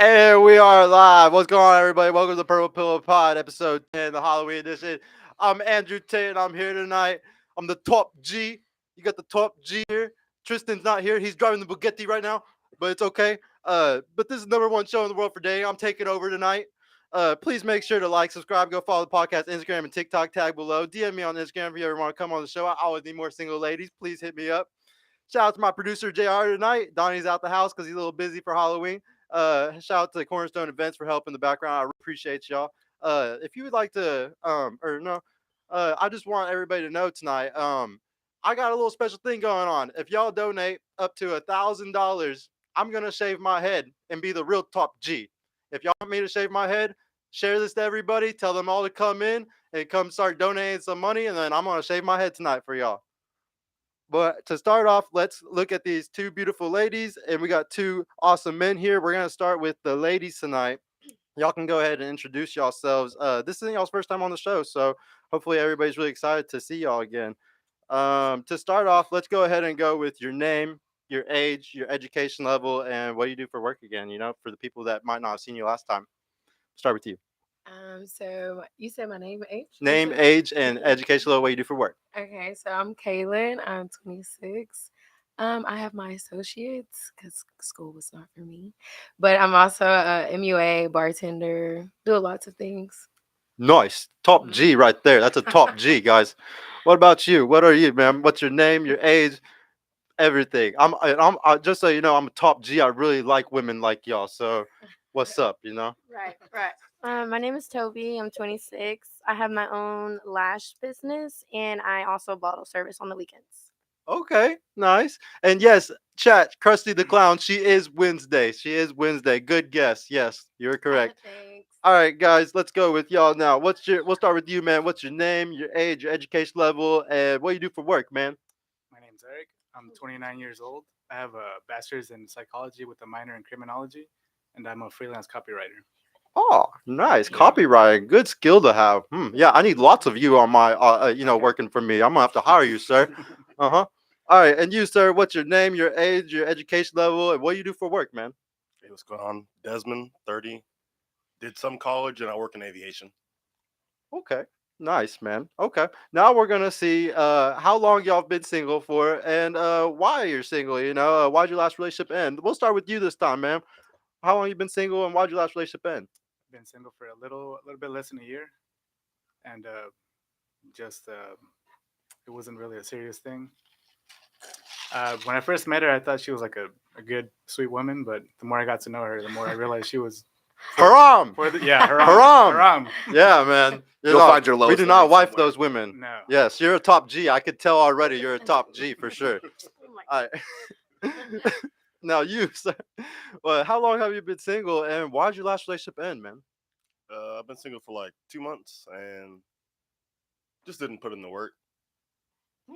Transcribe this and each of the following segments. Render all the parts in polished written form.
And we are live. What's going on, everybody? Welcome to the purplepillpod, episode 10, the Halloween edition. I'm Andrew Tate, and I'm here tonight. I'm the top G. You got the top G here. Tristan's not here. He's driving the Bugatti right now, but it's okay. But this is the #1 show in the world for dating. I'm taking over tonight. Please make sure to like, subscribe, go follow the podcast, Instagram, and TikTok tag below. DM me on Instagram if you ever want to come on the show. I always need more single ladies. Please hit me up. Shout out to my producer JR tonight. Donnie's out the house because he's a little busy for Halloween. Shout out to Cornerstone Events for help in the background. I appreciate y'all. If you would like to, I just want everybody to know tonight. I got a little special thing going on. If y'all donate up to $1,000, I'm gonna shave my head and be the real top G. If y'all want me to shave my head, share this to everybody. Tell them all to come in and come start donating some money, and then I'm gonna shave my head tonight for y'all. But to start off, let's look at these two beautiful ladies, and we got two awesome men here. We're gonna start with the ladies tonight. Y'all can go ahead and introduce yourselves. This is y'all's first time on the show, so hopefully everybody's really excited to see y'all again. To start off, let's go ahead and go with your name, your age, your education level, and what you do for work again. You know, for the people that might not have seen you last time. Start with you. So you said my name, age? Name, age, and education level. What you do for work. Okay, so I'm Kaylin. I'm 26. I have my associates because school was not for me, but I'm also a MUA bartender. Do lots of things. Nice. Top G right there. That's a top G, guys. What about you? What are you, man? What's your name, your age, everything? Just so you know, I'm a top G. I really like women like y'all. So, what's up, you know? Right, right. My name is Toby. I'm 26. I have my own lash business and I also bottle service on the weekends. Okay, nice. And yes, chat, Krusty the Clown, she is Wednesday. She is Wednesday. Good guess. Yes, you're correct. Thanks. All right, guys, let's go with y'all now. We'll start with you, man. What's your name, your age, your education level, and what do you do for work, man? My name's Eric. I'm 29 years old. I have a bachelor's in psychology with a minor in criminology, and I'm a freelance copywriter. Oh, nice. Yeah. Copywriting. Good skill to have. Yeah, I need lots of you on my, Okay. working for me. I'm going to have to hire you, sir. Uh-huh. All right. And you, sir, what's your name, your age, your education level, and what do you do for work, man? Hey, what's going on? Desmond, 30. Did some college and I work in aviation. Okay. Nice, man. Okay. Now we're going to see how long y'all been single for and why you're single, why'd your last relationship end? We'll start with you this time, man. How long you been single and why'd your last relationship end? Been single for a little bit less than a year, and it wasn't really a serious thing. When I first met her, I thought she was like a good, sweet woman, but the more I got to know her, the more I realized she was Haram. haram. Haram. Yeah, man. You'll find your We lowest do not line wife somewhere. those women. No. Yes, you're a top G. I could tell already you're a top G for sure. Oh my All right. Now you, sir. Well, how long have you been single and why'd your last relationship end, man? I've been single for like 2 months and just didn't put in the work.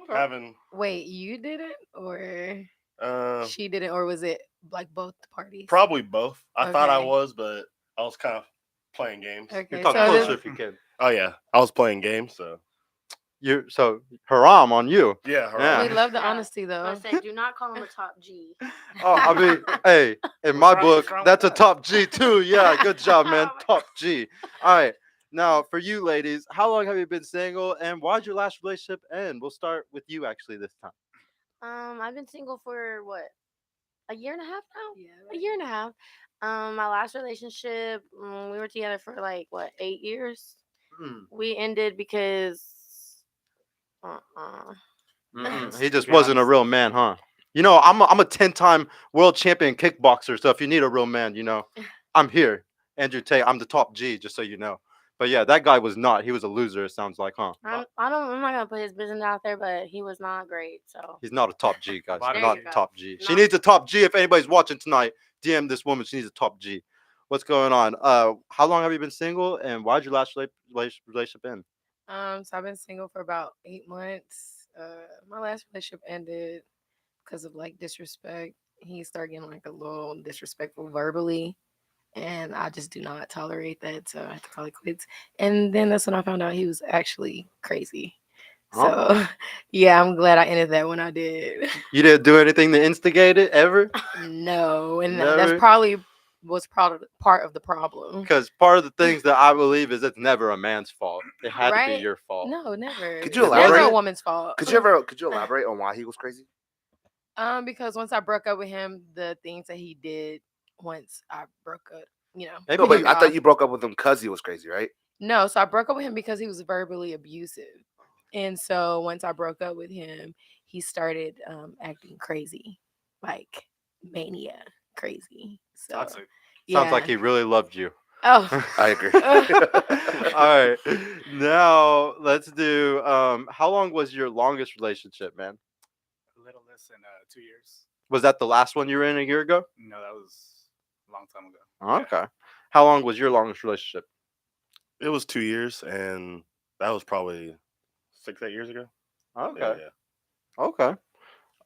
Having Wait, you did it or uh, she did it, or was it like both parties? probably both. I thought I Okay. was, but I was kind of playing games. You Okay, talk so closer this, if you can. Oh yeah, I was playing games. So You so haram on you. yeah, Yeah. we love the Yeah. honesty I though. said, do not call him a top G. Oh, I mean, hey, in my book, what's wrong that's a with that? top G too. Yeah, good job, man. Oh my Top G. All right. Now, for you ladies, how long have you been single and why'd your last relationship end? We'll start with you actually this time. I've been single for what? A year and a half now? Yeah. A year and a half. My last relationship, we were together for like what, 8 years? Hmm. We ended because uh-uh. He just be wasn't a honest. real man, huh? You know, I'm a 10-time world champion kickboxer, so if you need a real man, I'm here. Andrew Tate, I'm the top G, just so you know. But yeah, that guy was not. He was a loser, it sounds like, huh? I'm not gonna put his business out there, but he was not great. So He's not a top G, guys. There Not you a go. top G. She Not- needs a top G. If anybody's watching tonight, DM this woman. She needs a top G. What's going on? How long have you been single, and why'd your last relationship end? So I've been single for about 8 months. My last relationship ended because of like disrespect. He started getting like a little disrespectful verbally, and I just do not tolerate that. So I had to call it quits. And then that's when I found out he was actually crazy. Huh? So yeah, I'm glad I ended that when I did. You didn't do anything to instigate it ever? No, and Never? that's probably was part of the problem. Because part of the things that I believe is it's never a man's fault. It had to be Right? your fault. No, never. Could you It's never a elaborate? woman's fault. Could you elaborate on why he was crazy? Because once I broke up with him, the things that he did once I broke up, Maybe No, but he- I thought you broke up with him because he was crazy, right? No, so I broke up with him because he was verbally abusive. And so once I broke up with him, he started acting crazy, like mania crazy. So Toxic. Sounds yeah. like he really loved you. Oh, I agree. All right. Now let's do how long was your longest relationship, man? A little less than 2 years. Was that the last one you were in a year ago? No, that was a long time ago. Oh, okay. How long was your longest relationship? It was 2 years, and that was probably 6-8 years ago. Okay. Yeah. Okay.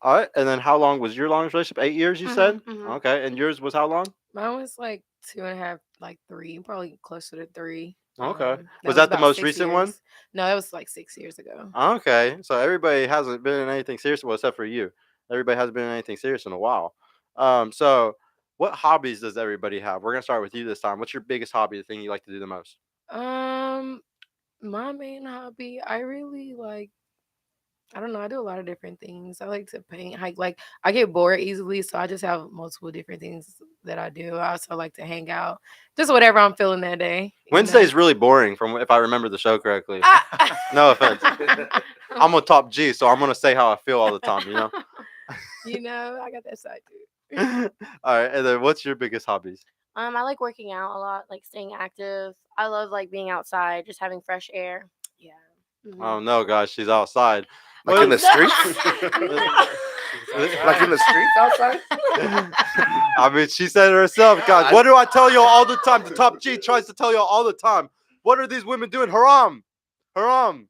All right. And then how long was your longest relationship? 8 years, you said? Okay. And yours was how long? mine was like 2.5, like 3, probably closer to 3. Okay. That Was that the about most 6 recent one? years. No, that was like 6 years ago. Okay. So everybody hasn't been in anything serious, well, except for you. Everybody hasn't been in anything serious in a while. So what hobbies does everybody have? We're gonna start with you this time. What's your biggest hobby, the thing you like to do the most? My main hobby, I really like. I don't know. I do a lot of different things. I like to paint, hike. Like I get bored easily, so I just have multiple different things that I do. I also like to hang out, just whatever I'm feeling that day. Wednesday's really boring, from if I remember the show correctly. Ah! No offense. I'm a top G, so I'm gonna say how I feel all the time. You know. I got that side too. All right. And then what's your biggest hobbies? I like working out a lot, like staying active. I love like being outside, just having fresh air. Yeah. Mhm. Oh no, guys, she's outside. Like in the streets? No. Like in the streets outside? I mean, she said it herself, guys. What do I tell y'all all the time? The top G tries to tell y'all all the time. What are these women doing? Haram. Haram.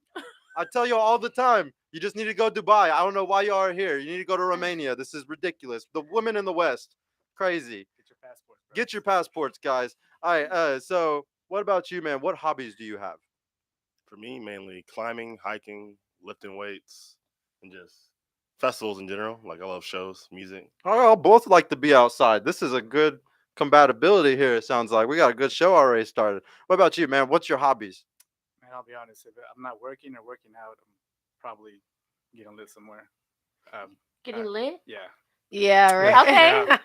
I tell y'all all the time. You just need to go Dubai. I don't know why y'all are here. You need to go to Romania. This is ridiculous. The women in the West. Crazy. Get your passport. Bro. Get your passports, guys. All right. So what about you, man? What hobbies do you have? For me, mainly climbing, hiking, lifting weights, and just festivals in general. Like I love shows, music. Oh, both like to be outside. This is a good compatibility here. It sounds like we got a good show already started. What about you, man? What's your hobbies? Man, I'll be honest. If I'm not working or working out, I'm probably getting lit somewhere. Getting lit? Yeah. Yeah. Right. Okay.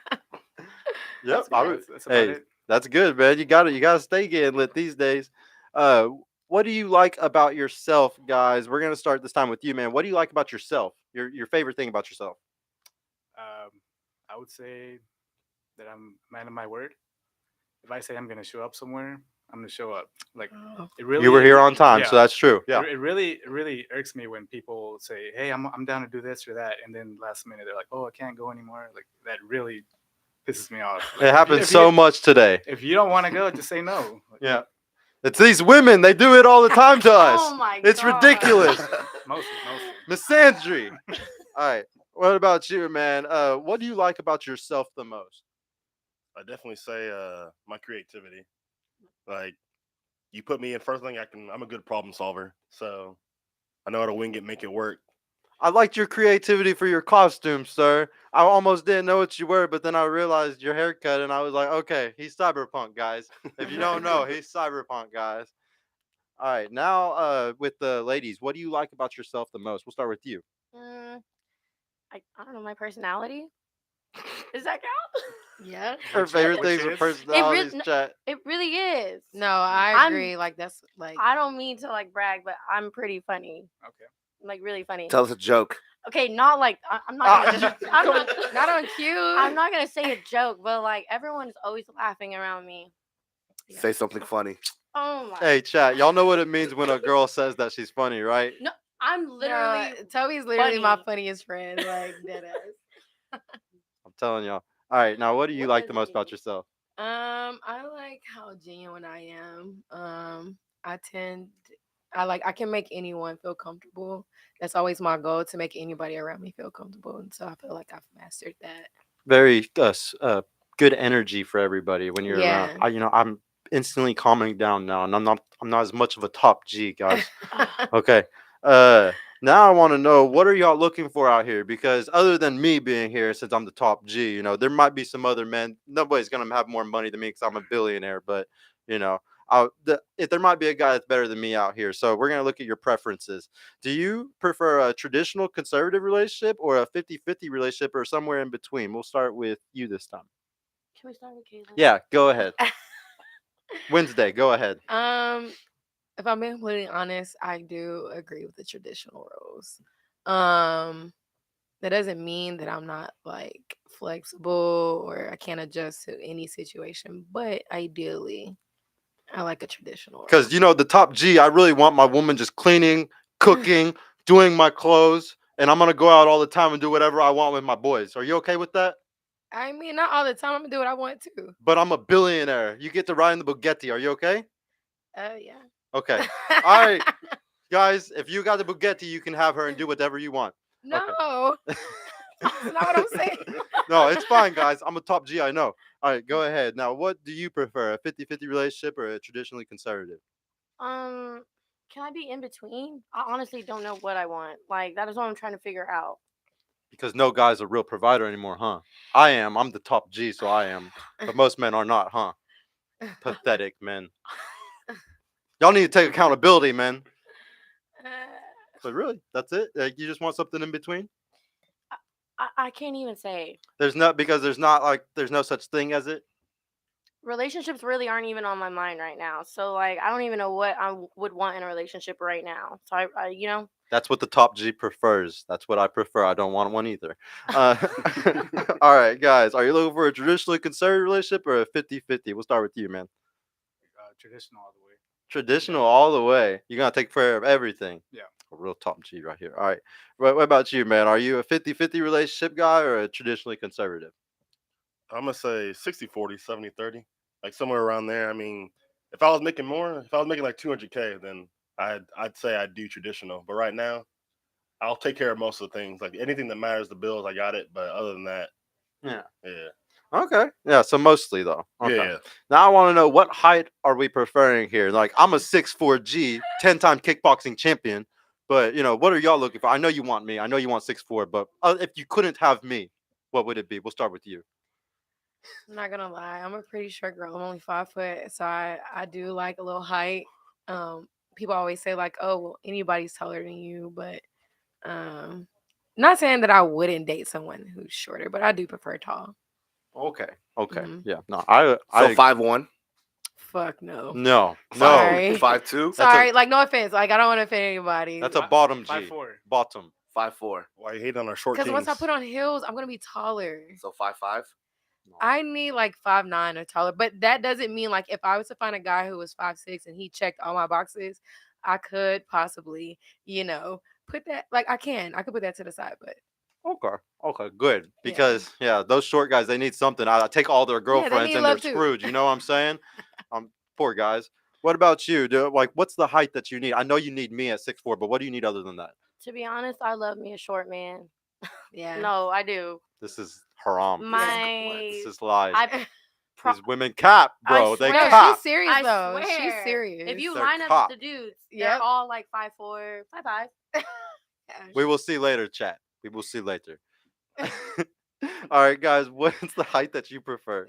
Yep. That's about Hey, it. that's good, man. You got to stay getting lit these days. What do you like about yourself, guys? We're gonna start this time with you, man. What do you like about yourself? Your favorite thing about yourself? I would say that I'm a man of my word. If I say I'm gonna show up somewhere, I'm gonna show up. Like Oh. it really. You were here on time, yeah. so that's true. Yeah. It really irks me when people say, "Hey, I'm down to do this or that," and then last minute they're like, "Oh, I can't go anymore." Like that really pisses me off. Like, It happens so much today. If you don't want to go, just say no. Like, Yeah. It's these women. They do it all the time to us. Oh my It's God. ridiculous. Mostly. Misandry. All right. What about you, man? What do you like about yourself the most? I definitely say my creativity. Like you put me in first thing, I'm a good problem solver. So I know how to wing it, make it work. I liked your creativity for your costume, sir. I almost didn't know what you were, but then I realized your haircut, and I was like, okay, he's cyberpunk, guys. If you don't know, he's cyberpunk, guys. All right, now with the ladies, what do you like about yourself the most? We'll start with you. I don't know, my personality. Does that count? Yeah. Her favorite which things are is? personalities, no- chat. It really is. No, I I'm- agree. Like that's like I don't mean to like brag, but I'm pretty funny. Okay. Like really funny. Tell us a joke. Okay, not like I'm not gonna just, I'm not, not on cue. I'm not gonna say a joke, but like everyone's always laughing around me. Yeah. Say something funny. Oh my! Hey, chat, y'all know what it means when a girl says that she's funny, right? No, I'm literally. Toby's literally my funny. funniest friend. Like dead ass. I'm telling y'all. All right, now what do you What like does the it most about mean? yourself? I like how genuine I am. I can make anyone feel comfortable. That's always my goal, to make anybody around me feel comfortable. And so I feel like I've mastered that. Very good energy for everybody when you're around. Yeah. I'm instantly calming down now, and I'm not as much of a top G, guys. Okay. Now I want to know, what are y'all looking for out here? Because other than me being here, since I'm the top G, there might be some other men. Nobody's gonna have more money than me because I'm a billionaire. But you know, if there might be a guy that's better than me out here. So we're gonna look at your preferences. Do you prefer a traditional conservative relationship or a 50-50 relationship or somewhere in between? We'll start with you this time. Can we start with Caitlin? Yeah, go ahead. Wednesday, go ahead. If I'm being completely honest, I do agree with the traditional roles. That doesn't mean that I'm not like flexible or I can't adjust to any situation, but ideally, I like a traditional role. Because the top G, I really want my woman just cleaning, cooking, doing my clothes, and I'm gonna go out all the time and do whatever I want with my boys. Are you okay with that? I mean, not all the time. I'm gonna do what I want to. But I'm a billionaire. You get to ride in the Bugatti. Are you okay? Yeah. Okay. All right, guys. If you got the Bugatti, you can have her and do whatever you want. No. That's not what I'm saying. No, it's fine, guys. I'm a top G. I know. All right, go ahead. Now, what do you prefer, a 50-50 relationship or a traditionally conservative? Can I be in between? I honestly don't know what I want. Like that is what I'm trying to figure out. Because no guy's a real provider anymore, huh? I am. I'm the top G, so I am. But most men are not, huh? Pathetic men. Y'all need to take accountability, man. But really, that's it? Like, you just want something in between? I can't even say. There's no such thing as it? Relationships really aren't even on my mind right now. So like I don't even know what I would want in a relationship right now. So I That's what the top G prefers. That's what I prefer. I don't want one either. All right, guys. Are you looking for a traditionally conservative relationship or a 50-50? We'll start with you, man. Traditional all the way. Traditional all the way. You're going to take care of everything. Yeah. A real top G right here. All right. What about you, man? Are you a 50-50 relationship guy or a traditionally conservative? I'm gonna say 60-40, 70-30, like somewhere around there. I mean, if I was making like 200K, then I'd say I'd do traditional. But right now, I'll take care of most of the things. Like anything that matters, the bills, I got it. But other than that, Yeah. yeah. Okay. Yeah. So mostly though. Okay. Yeah. Now I want to know, what height are we preferring here? Like, I'm a 6'4" G, 10-time kickboxing champion. But what are y'all looking for? I know you want me. I know you want 6'4", but if you couldn't have me, what would it be? We'll start with you. I'm not gonna lie, I'm a pretty short girl. I'm only 5 foot, so I do like a little height. People always say like, oh, well, anybody's taller than you, but not saying that I wouldn't date someone who's shorter, but I do prefer tall. Okay. Okay. Mhm. Yeah. No. So 5'1", Fuck no. No. Sorry. 5'2", Sorry, like no offense, like I don't want to offend anybody. That's a bottom G. 5'4". Bottom. 5'4". Why you hate on our short Because kings? once I put on heels, I'm gonna be taller. So 5'5". I need like 5'9" or taller, but that doesn't mean like if I was to find a guy who was 5'6" and he checked all my boxes, I could possibly, put that like I could put that to the side, but Okay. Okay. Good. Yeah. Because those short guys, they need something. I take all their girlfriends need and they're love too. screwed. You know what I'm saying? Poor guys. What about you? What's the height that you need? I know you need me at 6'4", but what do you need other than that? To be honest, I love me a short man. yeah. No, I do. This is haram. This is lies. These women cap, bro. They swear. No, cap. she's serious I though. swear. She's serious. If you They're line cop. up the dudes, Yep. they're all like 5'4", 5'5". We will see later, chat. We will see later. All right, guys. What's the height that you prefer?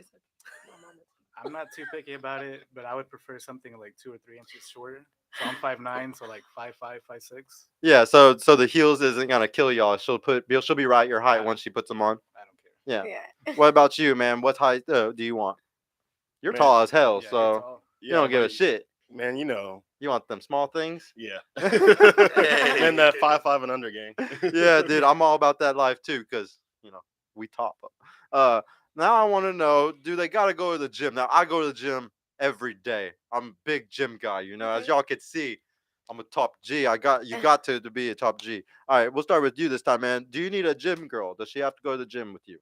I'm not too picky about it, but I would prefer something like 2 or 3 inches shorter. So I'm 5'9", so like 5'5", 5'6". Yeah. So the heels isn't gonna kill y'all. She'll be right your height once she puts them on. I don't care. Yeah. What about you, man? What height do you want? You're Man, tall as hell, Yeah, so you're tall. you don't give a but, shit. man. You want them small things? Yeah. And that 5'5" and under gang. Yeah, dude. I'm all about that life too, because we top. Now I want to know, do they gotta go to the gym? Now I go to the gym every day. I'm a big gym guy. As y'all can see, I'm a top G. You got to be a top G. All right, we'll start with you this time, man. Do you need a gym girl? Does she have to go to the gym with you?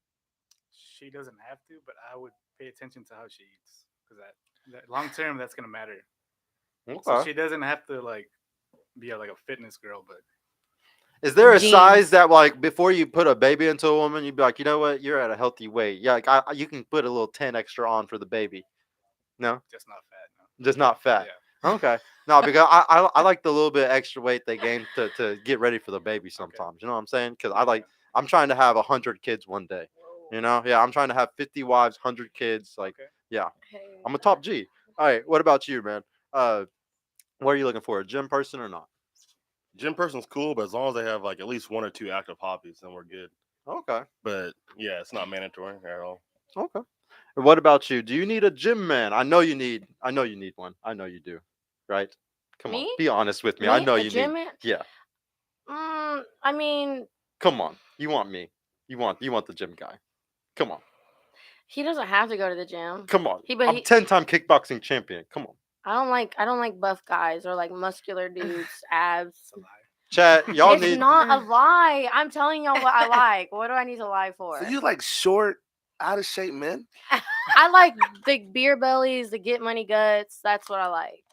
She doesn't have to, but I would pay attention to how she eats, because that long term, that's gonna matter. Okay. So she doesn't have to like be like a fitness girl, but Is there a Jeans. size that, like, before you put a baby into a woman, you'd be like, you know what, you're at a healthy weight? Yeah, like you can put a little 10 extra on for the baby. No, just not fat. No. just not fat. Yeah. Okay. No, because I like the little bit extra weight they gain to get ready for the baby sometimes. You know what I'm saying? Because I'm trying to have 100 kids one day. You know? Yeah, I'm trying to have 50 wives, 100 kids. Like, Okay. yeah, Hey, I'm a top G. All right. What about you, man? What are you looking for? A gym person or not? Gym person's cool, but as long as they have like at least one or two active hobbies, then we're good. Okay. But yeah, it's not mandatory at all. Okay. And what about you? Do you need a gym man? I know you need one. I know you do. Right? Come on. Me? Be honest with me. I Me? know A you gym need. man? Yeah. I mean, Come on. You want me. You want the gym guy. Come on. he doesn't have to go to the gym. Come on. But I'm 10-time kickboxing champion. Come on. I don't like buff guys or like muscular dudes, abs. It's a lie. Chat, y'all It's need not a lie. I'm telling y'all what I like. What do I need to lie for? So you like short, out of shape men? I like the beer bellies, the get money guts. That's what I like.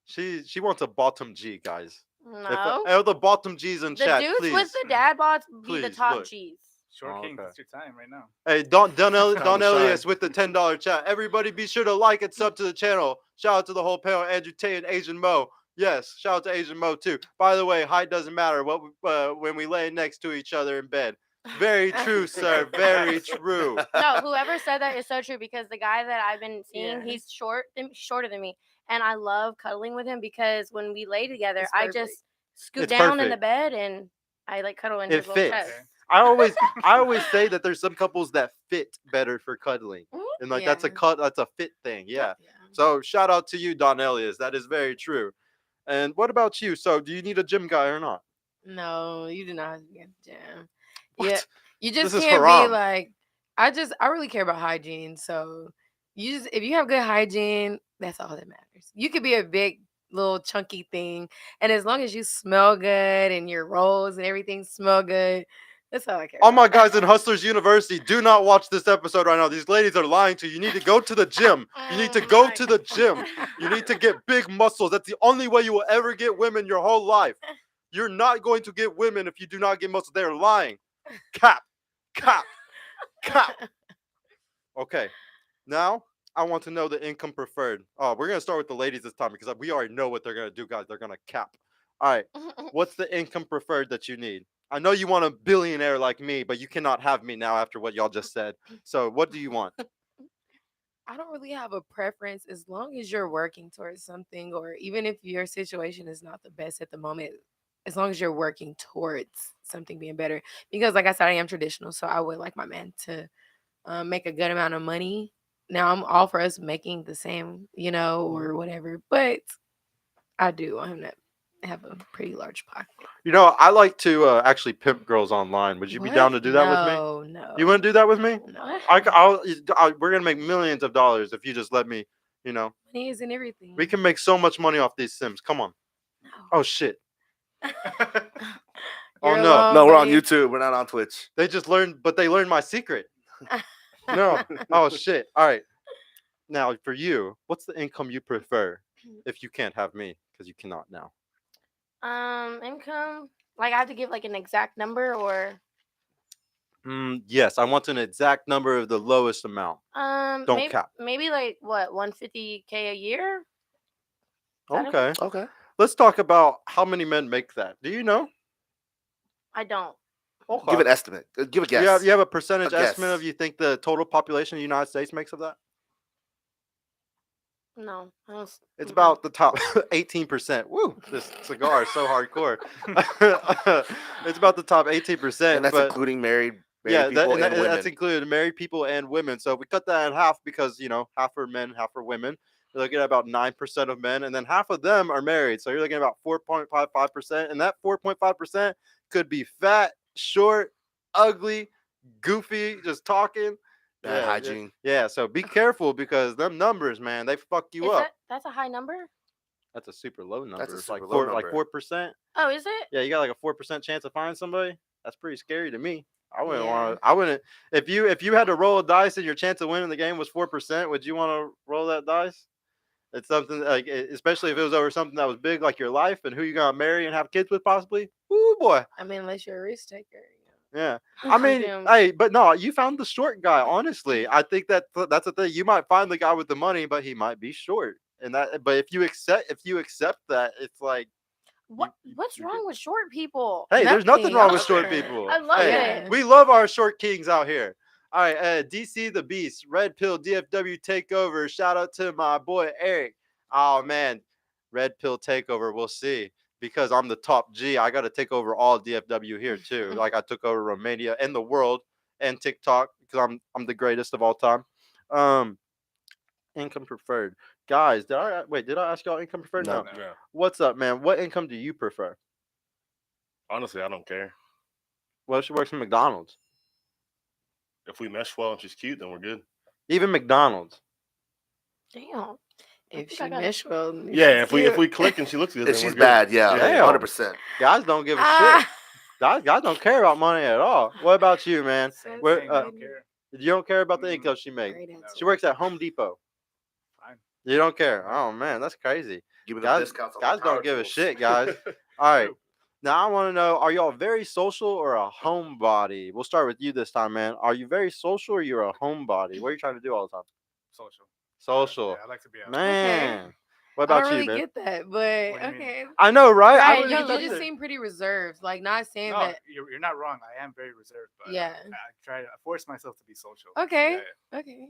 she wants a bottom G, guys. No. If the bottom G's in The chat, dudes please. with the dad bods be the Please, top look. G's. Short Oh, Kings, okay. it's your time right now. Hey, Don Time to Elias shine. with the $10 chat. Everybody be sure to like and sub to the channel. Shout out to the whole panel, Andrew Tate and Asian Mo. Yes, shout out to Asian Mo too. By the way, height doesn't matter when we lay next to each other in bed. Very true, sir. Very true. No, whoever said that is so true because the guy that I've been seeing, Yeah. he's shorter than me, and I love cuddling with him because when we lay together, It's I perfect. just scoot It's down in the perfect. bed and I like cuddle in It his little fits. chest. Okay. I always say that there's some couples that fit better for cuddling, and like that's a Yeah. that's a fit thing. Yeah. Yeah. So shout out to you, Don Elias. That is very true. And what about you? So do you need a gym guy or not? No, you do not have to be at the gym. What? Yeah, you just This is can't be haram. like. I really care about hygiene. So if you have good hygiene, that's all that matters. You could be a big little chunky thing, and as long as you smell good and your rolls and everything smell good, that's all I care. All about. my guys in Hustlers University, do not watch this episode right now. These ladies are lying to you. You need to go to the gym. You need to go to the gym. You need to get big muscles. That's the only way you will ever get women your whole life. You're not going to get women if you do not get muscles. They're lying. Cap. Cap. Cap. Okay. Now, I want to know the income preferred. Oh, we're going to start with the ladies this time because we already know what they're going to do, guys. They're going to cap. All right. What's the income preferred that you need? I know you want a billionaire like me, but you cannot have me now after what y'all just said. So, what do you want? I don't really have a preference as long as you're working towards something, or even if your situation is not the best at the moment, as long as you're working towards something being better. Because, like I said, I am traditional, so I would like my man to make a good amount of money. Now, I'm all for us making the same, or whatever, but I do want him to have a pretty large pocket. You know, I like to actually pimp girls online. Would you be down to do that with me? No. You want to do that with me? No. We're going to make millions of dollars if you just let me, Money isn't everything. We can make so much money off these Sims. Come on. No. Oh, shit. You're Oh, no. alone, No, we're on buddy. YouTube. We're not on Twitch. They learned my secret. No. Oh, shit. All right. Now, for you, what's the income you prefer if you can't have me? Because you cannot now. Income. Like I have to give like an exact number or. Yes, I want an exact number of the lowest amount. Don't maybe, cap. Maybe like what, 150K a year? Is that Okay. Okay. Let's talk about how many men make that. Do you know? I don't. Okay. Give an estimate. Give a guess. You have a percentage A guess. estimate of you think the total population of the United States makes of that? No. I don't. It's about the top 18%. Woo! This cigar is so hardcore. It's about the top 18%. And that's but including married yeah, people and women. that's included married people and women. So we cut that in half because half are men, half are women. You're looking at about 9% of men, and then half of them are married. So you're looking at about 4.55%, and that 4.5% could be fat, short, ugly, goofy, just talking. Bad hygiene. Yeah, so be careful because them numbers, man, they fuck you up. That's a high number? That's a super low number. That's a It's super like low like number. 4%. Oh, is it? Yeah, you got like a 4% chance of finding somebody. That's pretty scary to me. I wouldn't Yeah. want to. I wouldn't. If you had to roll a dice and your chance of winning the game was 4%, would you want to roll that dice? It's something like, especially if it was over something that was big, like your life and who you gonna marry and have kids with, possibly. Ooh, boy. I mean, unless you're a risk taker. Yeah. I mean, Damn. hey, but no, you found the short guy. Honestly, I think that's the thing. You might find the guy with the money, but he might be short, and that. But if you accept that, it's like, What's you wrong with short people? hey, there's nothing Nothing. wrong with short Nothing. people. I love Hey, it. we love our short kings out here. All right, DC the Beast, Red Pill DFW Takeover. Shout out to my boy Eric. Oh man, Red Pill Takeover. We'll see, because I'm the top G. I got to take over all DFW here too. Like I took over Romania and the world and TikTok, because I'm the greatest of all time. Income preferred, guys. Did I ask y'all income preferred? No. No. Yeah. What's up, man? What income do you prefer? Honestly, I don't care. Well, she works at McDonald's. If we mesh well and she's cute, then we're good. Even McDonald's. Damn. If think she I got- mesh well, Yeah, if she's we cute. click and she looks good, If then she's we're good. bad, yeah, Damn. 100%. Guys don't give a shit. Ah, Guys don't care about money at all. What about you, man? Same Where- thing. I don't care. You don't care about the Mm-mm. income she makes. great answer. She works at Home Depot. Fine. You don't care. Oh man, that's crazy. Give me the Guys, discounts on guys my power don't give a tools. shit, guys. All right. Now I want to know: are y'all very social or a homebody? We'll start with you this time, man. Are you very social or you're a homebody? What are you trying to do all the time? Social. Social. Yeah, I like to be out. Man. What I about don't you, really man? get that, but What do you mean? okay. I know, right? I Right, really you get that just either. seem pretty reserved. Like not saying No, that. you're not wrong. I am very reserved, but Yeah. I force myself to be social. Okay. Yeah, Okay.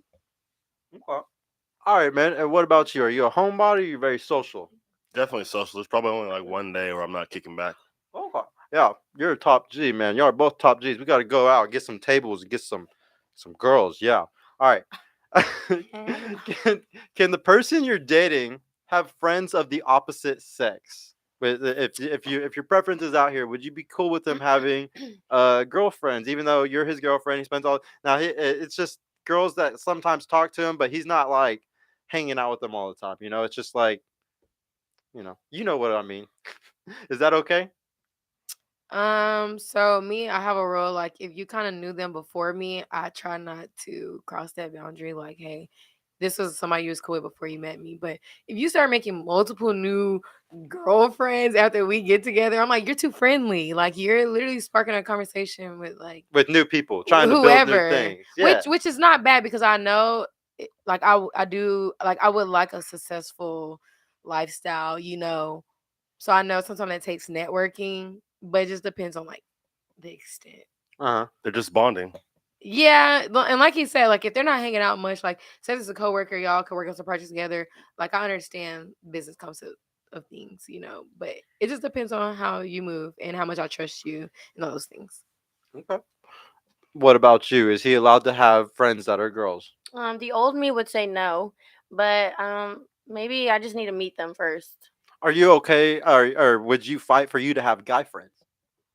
Okay. All right, man. And what about you? Are you a homebody or are you very social? Definitely social. There's probably only like one day where I'm not kicking back. Okay. Yeah, you're a top G, man. Y'all are both top Gs. We got to go out, get some tables, and get some girls. Yeah. All right. can the person you're dating have friends of the opposite sex? If your preference is out here, would you be cool with him having girlfriends, even though you're his girlfriend? He spends all now. It's just girls that sometimes talk to him, but he's not like hanging out with them all the time. You know, it's just like, you know what I mean. Is that okay? So me, I have a rule. Like, if you kind of knew them before me, I try not to cross that boundary. Like, hey, this was somebody you was cool with before you met me. But if you start making multiple new girlfriends after we get together, I'm like, you're too friendly. Like, you're literally sparking a conversation with like With new people, trying to build whoever, new things. Yeah. which is not bad because I know, like, I do, like, I would like a successful lifestyle, So I know sometimes that takes networking, but it just depends on like the extent. Uh-huh. They're just bonding. Yeah, and like he said, like if they're not hanging out much, like say this is a coworker, y'all could work on some projects together. Like I understand business concept of things, but it just depends on how you move and how much I trust you and all those things. Okay. What about you? Is he allowed to have friends that are girls? The old me would say no, but maybe I just need to meet them first. Are you okay, or would you fight for you to have guy friends?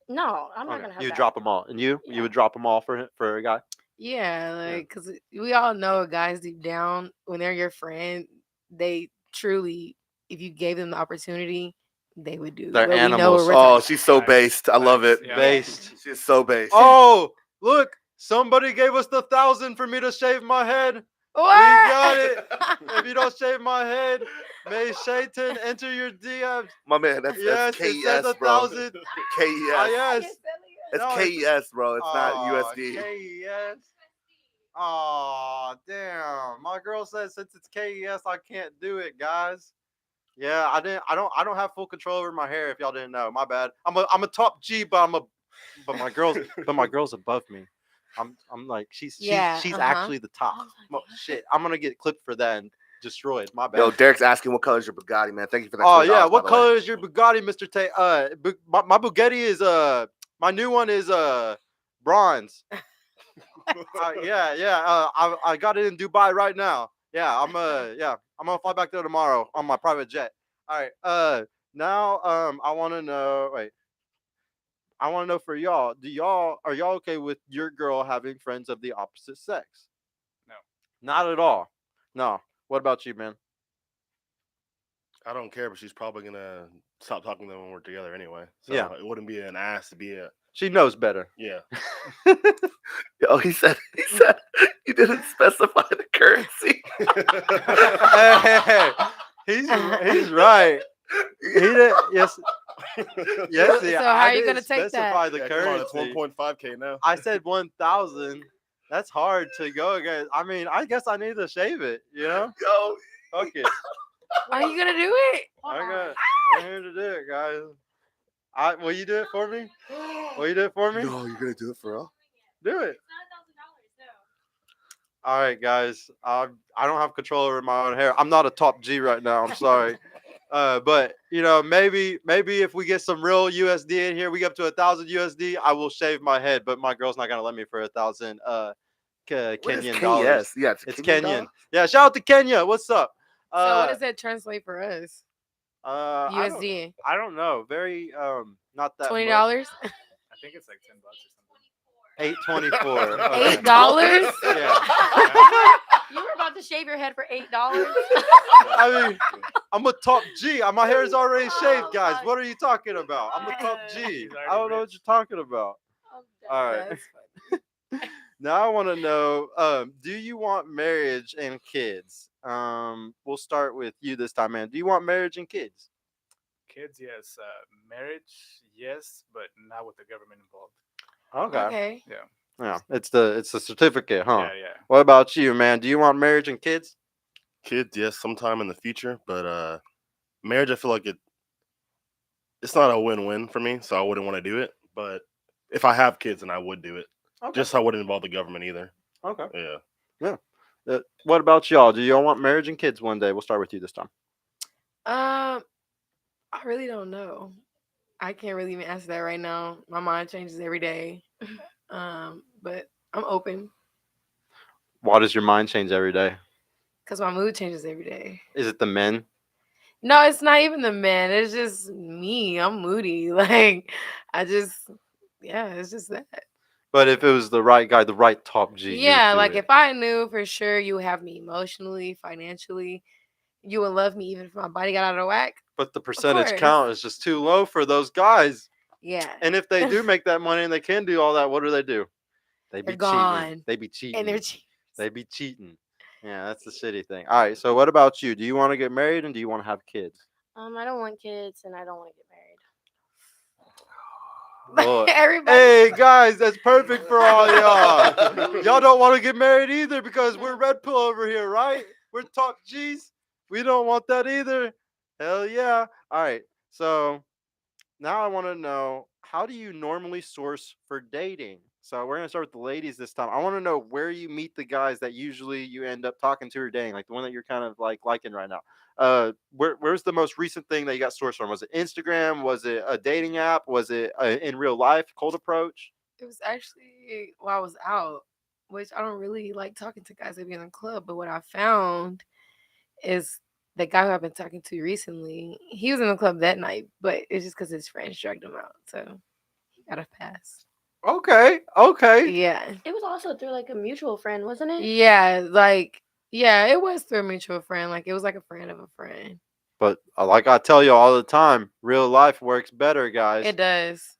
No, I'm not Okay. gonna have You that. drop them all, and you Yeah. would drop them all for a guy. Yeah, like because we all know guys deep down when they're your friend, they truly, if you gave them the opportunity, they would do. They're what we know animals. we're Oh, talking she's so Facts. based. I love it. Facts, yeah. Based. She's so based. Oh, look! Somebody gave us the 1,000 for me to shave my head. about. We got it. If you don't shave my head, may Satan enter your DMs. My man, that's Yes, it says KES, bro. 1,000. KES. Yes. It's No, KES, bro. It's not USD. KES. Oh, damn. My girl said since it's KES, I can't do it, guys. Yeah, I don't have full control over my hair. If y'all didn't know, my bad. I'm a top G, but my girl's above me. I'm like she's Yeah, actually the top. Oh, Well, shit, I'm gonna get clipped for that and destroyed. My bad. Yo, Derek's asking what color is your Bugatti, man. Thank you for that. Oh $20, yeah, by what the way. color is your Bugatti, Mr. Tate? My Bugatti is my new one is bronze. Yeah. I got it in Dubai right now. Yeah, I'm gonna fly back there tomorrow on my private jet. All right. Now I want to know. Wait. I want to know for y'all. Are y'all okay with your girl having friends of the opposite sex? No. Not at all. No. What about you, man? I don't care, but she's probably gonna stop talking to them when we're together anyway. So Yeah. it wouldn't be an ass to be a She knows better. yeah. Yo, he said you didn't specify the currency. Hey, he's right. He did. Yes. Yes. So Yeah, how I are you gonna didn't take specify that? the Yeah, come on, it's currency. 1.5K now. I said 1,000. That's hard to go against. I mean, I guess I need to shave it. Yo, Fuck it. Are you gonna do it? I'm here to do it, guys. Will you do it for me? Will you do it for me? No, you're gonna do it for real? Do it. All right, guys. I don't have control over my own hair. I'm not a top G right now. I'm sorry. But maybe if we get some real USD in here, we get up to 1,000 USD. I will shave my head, but my girl's not gonna let me for 1,000 What is Kenyan dollars. Yes, yeah, It's Kenyan Kenyan. dollar? Yeah, shout out to Kenya. What's up? So what does that translate for us? USD. I don't know. Very not that $20. much. I think it's like $10 or something. $8.24. $8? Yeah. You were about to shave your head for $8. I mean, I'm a top G. My hair is already shaved, guys. What are you talking about? I'm a top G. He's already I don't know what you're talking about. All right. That's funny. Now I want to know, do you want marriage and kids? We'll start with you this time, man. Do you want marriage and kids? Kids, yes. Marriage, yes, but not with the government involved. Okay. Okay. Yeah, it's the certificate, huh? Yeah. What about you, man? Do you want marriage and kids? Kids, yes, sometime in the future, but marriage, I feel like it's not a win-win for me, so I wouldn't want to do it. But if I have kids, then I would do it. Okay. Just so I wouldn't involve the government either. Okay. Yeah. What about y'all? Do y'all want marriage and kids one day? We'll start with you this time. I really don't know. I can't really even answer that right now. My mind changes every day. But I'm open Why does your mind change every day? because my mood changes every day. Is it the men? No, it's not even the man. It's just me. I'm moody. Like it's just that. But if it was the right guy, the right top G, you would Yeah, do like it. if I knew for sure you would have me emotionally, financially, you would love me even if my body got out of whack. But the percentage course. count is just too low for those guys. Yeah. And if they do make that money and they can do all that, what do? They They're be cheating. gone. They be cheating. And they're cheap. They be cheating. Yeah, that's the shitty thing. All right, so what about you? Do you want to get married and do you want to have kids? I don't want kids and I don't want to get married. Boy. Everybody. Hey guys, that's perfect for all y'all. Y'all don't want to get married either because we're red pill over here, right? We're top G's. We don't want that either. Hell yeah. All right. So now I want to know, how do you normally source for dating? So we're gonna start with the ladies this time. I want to know where you meet the guys that usually you end up talking to or dating, like the one that you're kind of like liking right now. Where's the most recent thing that you got sourced from? Was it Instagram? Was it a dating app? Was it in real life, cold approach? It was actually while I was out, which I don't really like talking to guys that be in the club. But what I found is the guy who I've been talking to recently, he was in the club that night, but it's just because his friends dragged him out. So he got a pass. Okay. Yeah. It was also through like a mutual friend, wasn't it? Yeah, it was through a mutual friend. Like it was like a friend of a friend. But like I tell you all the time, real life works better, guys. It does.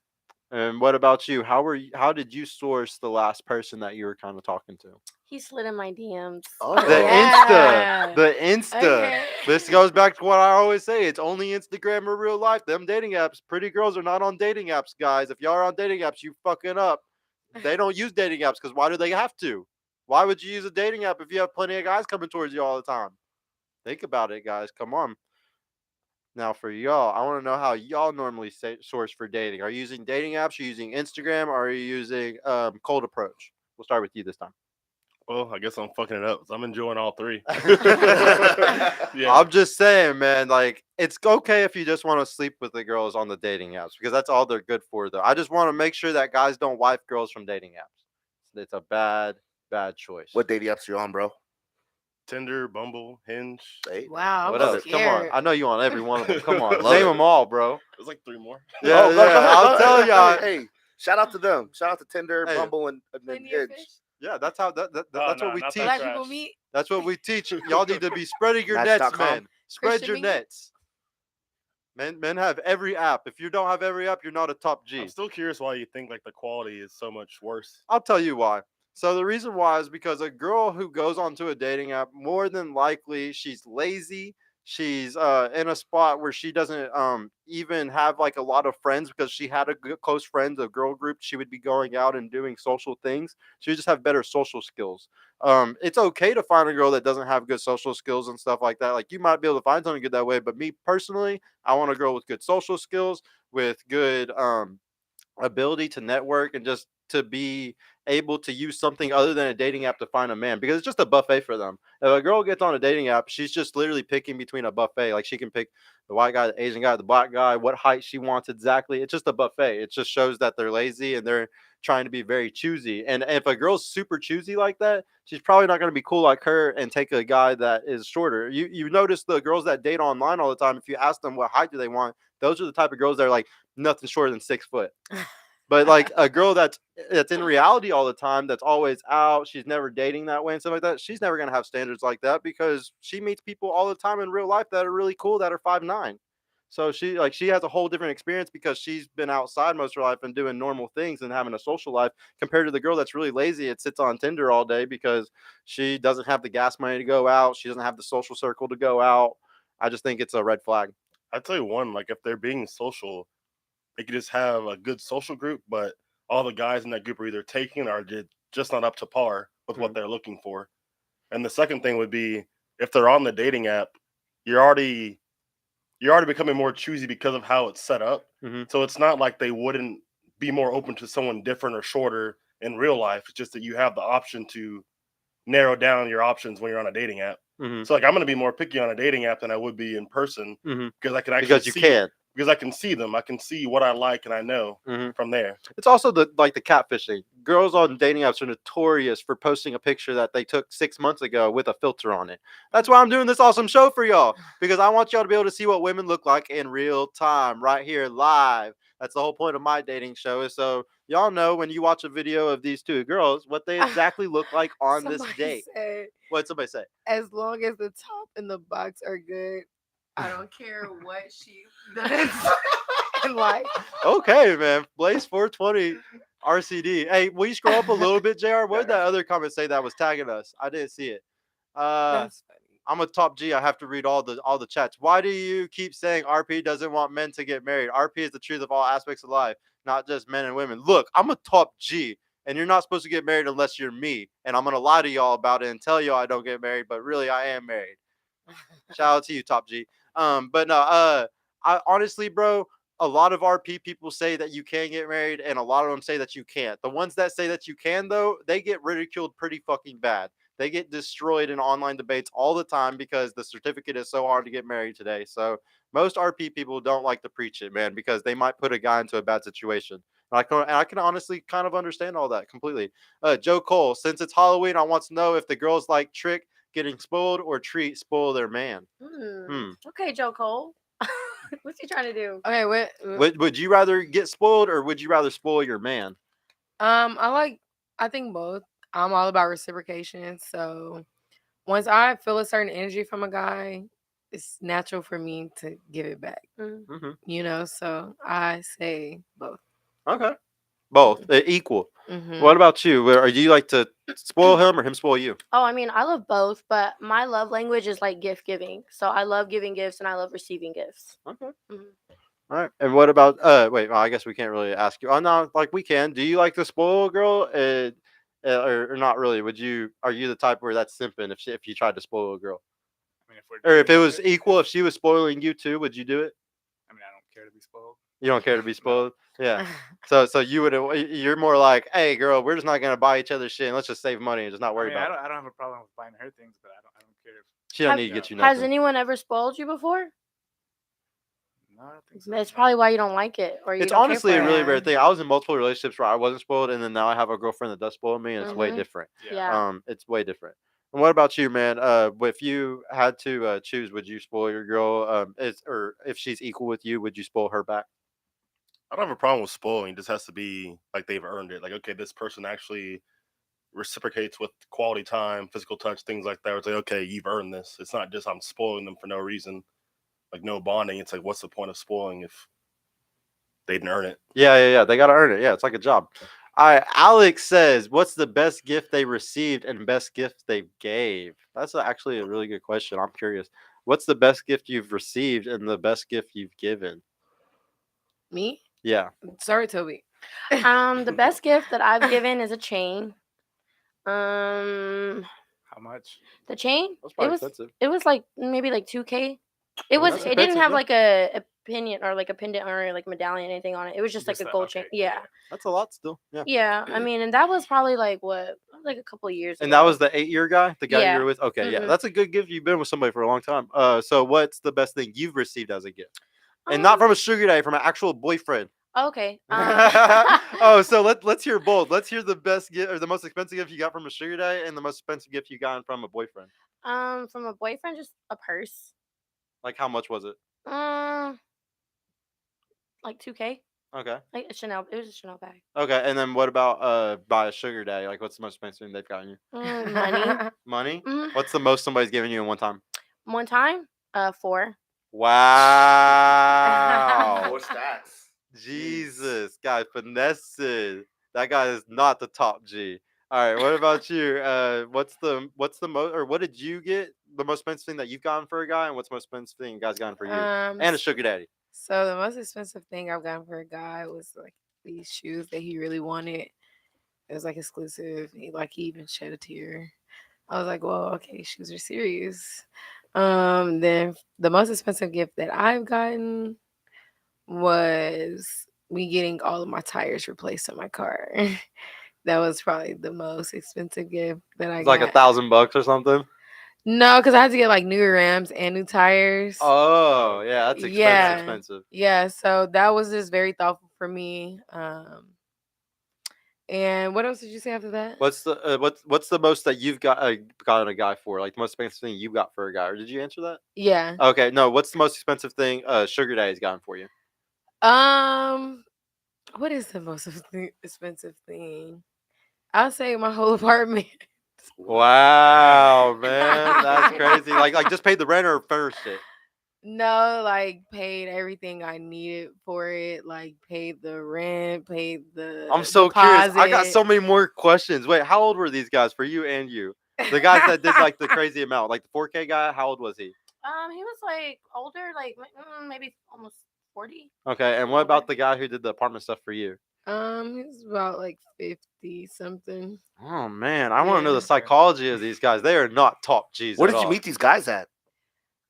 And what about you? How did you source the last person that you were kind of talking to? He slid in my DMs. Oh, The Insta. Okay. This goes back to what I always say. It's only Instagram or real life. Them dating apps, pretty girls are not on dating apps, guys. If y'all are on dating apps, you fucking up. They don't use dating apps because why do they have to? Why would you use a dating app if you have plenty of guys coming towards you all the time? Think about it, guys. Come on. Now, for y'all, I want to know how y'all normally source for dating. Are you using dating apps? Are you using Instagram? Or are you using cold approach? We'll start with you this time. Well, I guess I'm fucking it up. So I'm enjoying all three. Yeah. I'm just saying, man, like, it's okay if you just want to sleep with the girls on the dating apps because that's all they're good for, though. I just want to make sure that guys don't wife girls from dating apps. It's a bad choice. What dating apps you on, bro? Tinder, Bumble, Hinge. Hey. Wow. What I'm else? Come on. scared. I know you on every one of them. Come on. Love Name it. them all, bro. There's like 3 more. Yeah, Oh, go ahead, I'll tell y'all. Hey, shout out to them. Shout out to Tinder, Hey. Bumble, and Plenty of Hinge. fish. Yeah, that's how that's no, what we not teach. that Black people trash. meet. That's what we teach. Y'all need to be spreading your nets, Match.com. man. Spread Christian your mingle? nets. Men have every app. If you don't have every app, you're not a top G. I'm still curious why you think like the quality is so much worse. I'll tell you why. So the reason why is because a girl who goes onto a dating app, more than likely, she's lazy. she's in a spot where she doesn't even have like a lot of friends because she had a good, close friends, a girl group. She would be going out and doing social things. She would just have better social skills. It's okay to find a girl that doesn't have good social skills and stuff like that. Like you might be able to find something good that way, but me personally, I want a girl with good social skills, with good ability to network, and just to be able to use something other than a dating app to find a man, because it's just a buffet for them. If a girl gets on a dating app, she's just literally picking between a buffet. Like she can pick the white guy, the Asian guy, the black guy, what height she wants exactly. It's just a buffet. It just shows that they're lazy and they're trying to be very choosy. And if a girl's super choosy like that, she's probably not going to be cool like her and take a guy that is shorter. You notice the girls that date online all the time, if you ask them what height do they want, those are the type of girls that are like nothing shorter than 6 foot. But like a girl that's in reality all the time, that's always out, she's never dating that way and stuff like that, she's never gonna have standards like that because she meets people all the time in real life that are really cool that are 5'9". So she has a whole different experience because she's been outside most of her life and doing normal things and having a social life, compared to the girl that's really lazy and sits on Tinder all day because she doesn't have the gas money to go out, she doesn't have the social circle to go out. I just think it's a red flag. I'd tell you one, like if they're being social, they could just have a good social group, but all the guys in that group are either taking or just not up to par with what they're looking for. And the second thing would be, if they're on the dating app, you're already becoming more choosy because of how it's set up. So it's not like they wouldn't be more open to someone different or shorter in real life. It's just that you have the option to narrow down your options when you're on a dating app. So like I'm going to be more picky on a dating app than I would be in person because I can actually Because you can. Because I can see them. I can see what I like and I know from there. It's also the catfishing. Girls on dating apps are notorious for posting a picture that they took 6 months ago with a filter on it. That's why I'm doing this awesome show for y'all, because I want y'all to be able to see what women look like in real time, right here live. That's the whole point of my dating show, is so y'all know when you watch a video of these two girls what they exactly look like on this Somebody date. said, What'd somebody say? as long as the top and the box are good, I don't care what she does in life. Okay, man. Blaze 420 RCD. Hey, will you scroll up a little bit, JR? What did that other comment say that was tagging us? I didn't see it. That's funny. I'm a top G. I have to read all the chats. Why do you keep saying RP doesn't want men to get married? RP is the truth of all aspects of life, not just men and women. Look, I'm a top G, and you're not supposed to get married unless you're me. And I'm gonna lie to y'all about it and tell y'all I don't get married, but really I am married. Shout out to you, top G. But no, I honestly, bro, a lot of RP people say that you can get married, and a lot of them say that you can't. The ones that say that you can, though, they get ridiculed pretty fucking bad. They get destroyed in online debates all the time because the certificate is so hard to get married today. So most RP people don't like to preach it, man, because they might put a guy into a bad situation. And I can honestly kind of understand all that completely. Joe Cole, since it's Halloween, I want to know if the girls like trick getting spoiled or treat spoil their man. Okay, Joe Cole. What's he trying to do? Okay, Would you rather get spoiled or would you rather spoil your man? I think both. I'm all about reciprocation. So once I feel a certain energy from a guy, it's natural for me to give it back. So I say both. Okay. Both. Equal. Mhm. What about you? Are you like to spoil him or him spoil you? Oh, I mean, I love both, but my love language is like gift giving. So I love giving gifts and I love receiving gifts. Okay. Mhm. All right. And what about wait, well, I guess we can't really ask you. Oh no, like we can. Do you like to spoil a girl? Or not really? Are you the type where that's simping if you tried to spoil a girl? I mean, if we're Or if it dating, was equal, if she was spoiling you too, would you do it? I mean, I don't care to be spoiled. You don't care to be No. spoiled? Yeah. So you're more like, hey girl, we're just not gonna buy each other shit and let's just save money and just not worry I mean, about it. I don't have a problem with buying her things, but I don't care. She don't Have- need to get you Has nothing. anyone ever spoiled you before? No, I don't think so. That's probably why you don't like it, or you It's don't care honestly for a it. really Yeah. rare thing. I was in multiple relationships where I wasn't spoiled, and then now I have a girlfriend that does spoil me, and it's way Mhm. different. Yeah. It's way different. And what about you, man? If you had to choose, would you spoil your girl? Or if she's equal with you, would you spoil her back? I don't have a problem with spoiling. It just has to be like they've earned it. Like, okay, this person actually reciprocates with quality time, physical touch, things like that. It's like, okay, you've earned this. It's not just I'm spoiling them for no reason, like no bonding. It's like, what's the point of spoiling if they didn't earn it? Yeah. They gotta earn it. Yeah, it's like a job. All right, Alex says, "What's the best gift they received and best gift they gave?" That's actually a really good question. I'm curious. What's the best gift you've received and the best gift you've given? Me? Yeah. Sorry, Toby. The best gift that I've given is a chain. How much? The chain. That's It probably was. expensive. It was like maybe like 2K. It Oh, was. that's It didn't expensive, have yeah. like a pinion or like a pendant or like medallion or anything on it. It was just like a gold chain. okay. Yeah. That's a lot still. Yeah. Yeah. I mean, and that was probably like what, like a couple of years And ago. that was the 8-year guy, the guy you Yeah. were with. Okay, yeah, Mhm. that's a good gift. You've been with somebody for a long time. So what's the best thing you've received as a gift, and not from a sugar daddy, from an actual boyfriend? Okay. Oh, so let's hear both. Let's hear the best gift or the most expensive gift you got from a sugar daddy, and the most expensive gift you got from a boyfriend. From a boyfriend, just a purse. Like how much was it? Like 2K. Okay. Like a Chanel. It was a Chanel bag. Okay, and then what about by a sugar daddy? Like what's the most expensive thing they've gotten you? Money. Money? Mhm. What's the most somebody's given you in one time? One time, 4. Wow. More stats. Jesus, guy, finesse. That guy is not the top G. All right, what about you? What's the most, or what did you get the most expensive thing that you've gotten for a guy, and what's the most expensive thing you guys gotten for you, and a sugar daddy? So the most expensive thing I've gotten for a guy was like these shoes that he really wanted. It was like exclusive. He even shed a tear. I was like, well, okay, shoes are serious. Then the most expensive gift that I've gotten was me getting all of my tires replaced on my car. That was probably the most expensive gift that I It's like got. $1,000 or something. No, because I had to get like new rims and new tires. Oh, yeah, that's expensive. Yeah. Expensive. Yeah, so that was just very thoughtful for me. And what else did you say after that? What's the most that you've gotten a guy for? Like the most expensive thing you got for a guy, or did you answer that? Yeah. Okay, no. What's the most expensive thing sugar daddy's gotten for you? What is the most expensive thing? I'll say my whole apartment. Wow, man, that's crazy. Like just paid the rent or furnished it. No, like paid everything I needed for it. Like paid the rent, paid the I'm so curious. I got deposit. so many more questions. Wait, how old were these guys for you and you? The guys that did like the crazy amount, like the 4K guy. How old was he? He was like older, like maybe almost 40. Okay, and what about the guy who did the apartment stuff for you? He's about like 50 something. Oh man, I want to know Yeah. the psychology of these guys. They are not top G's. Where at did you all. meet these guys at?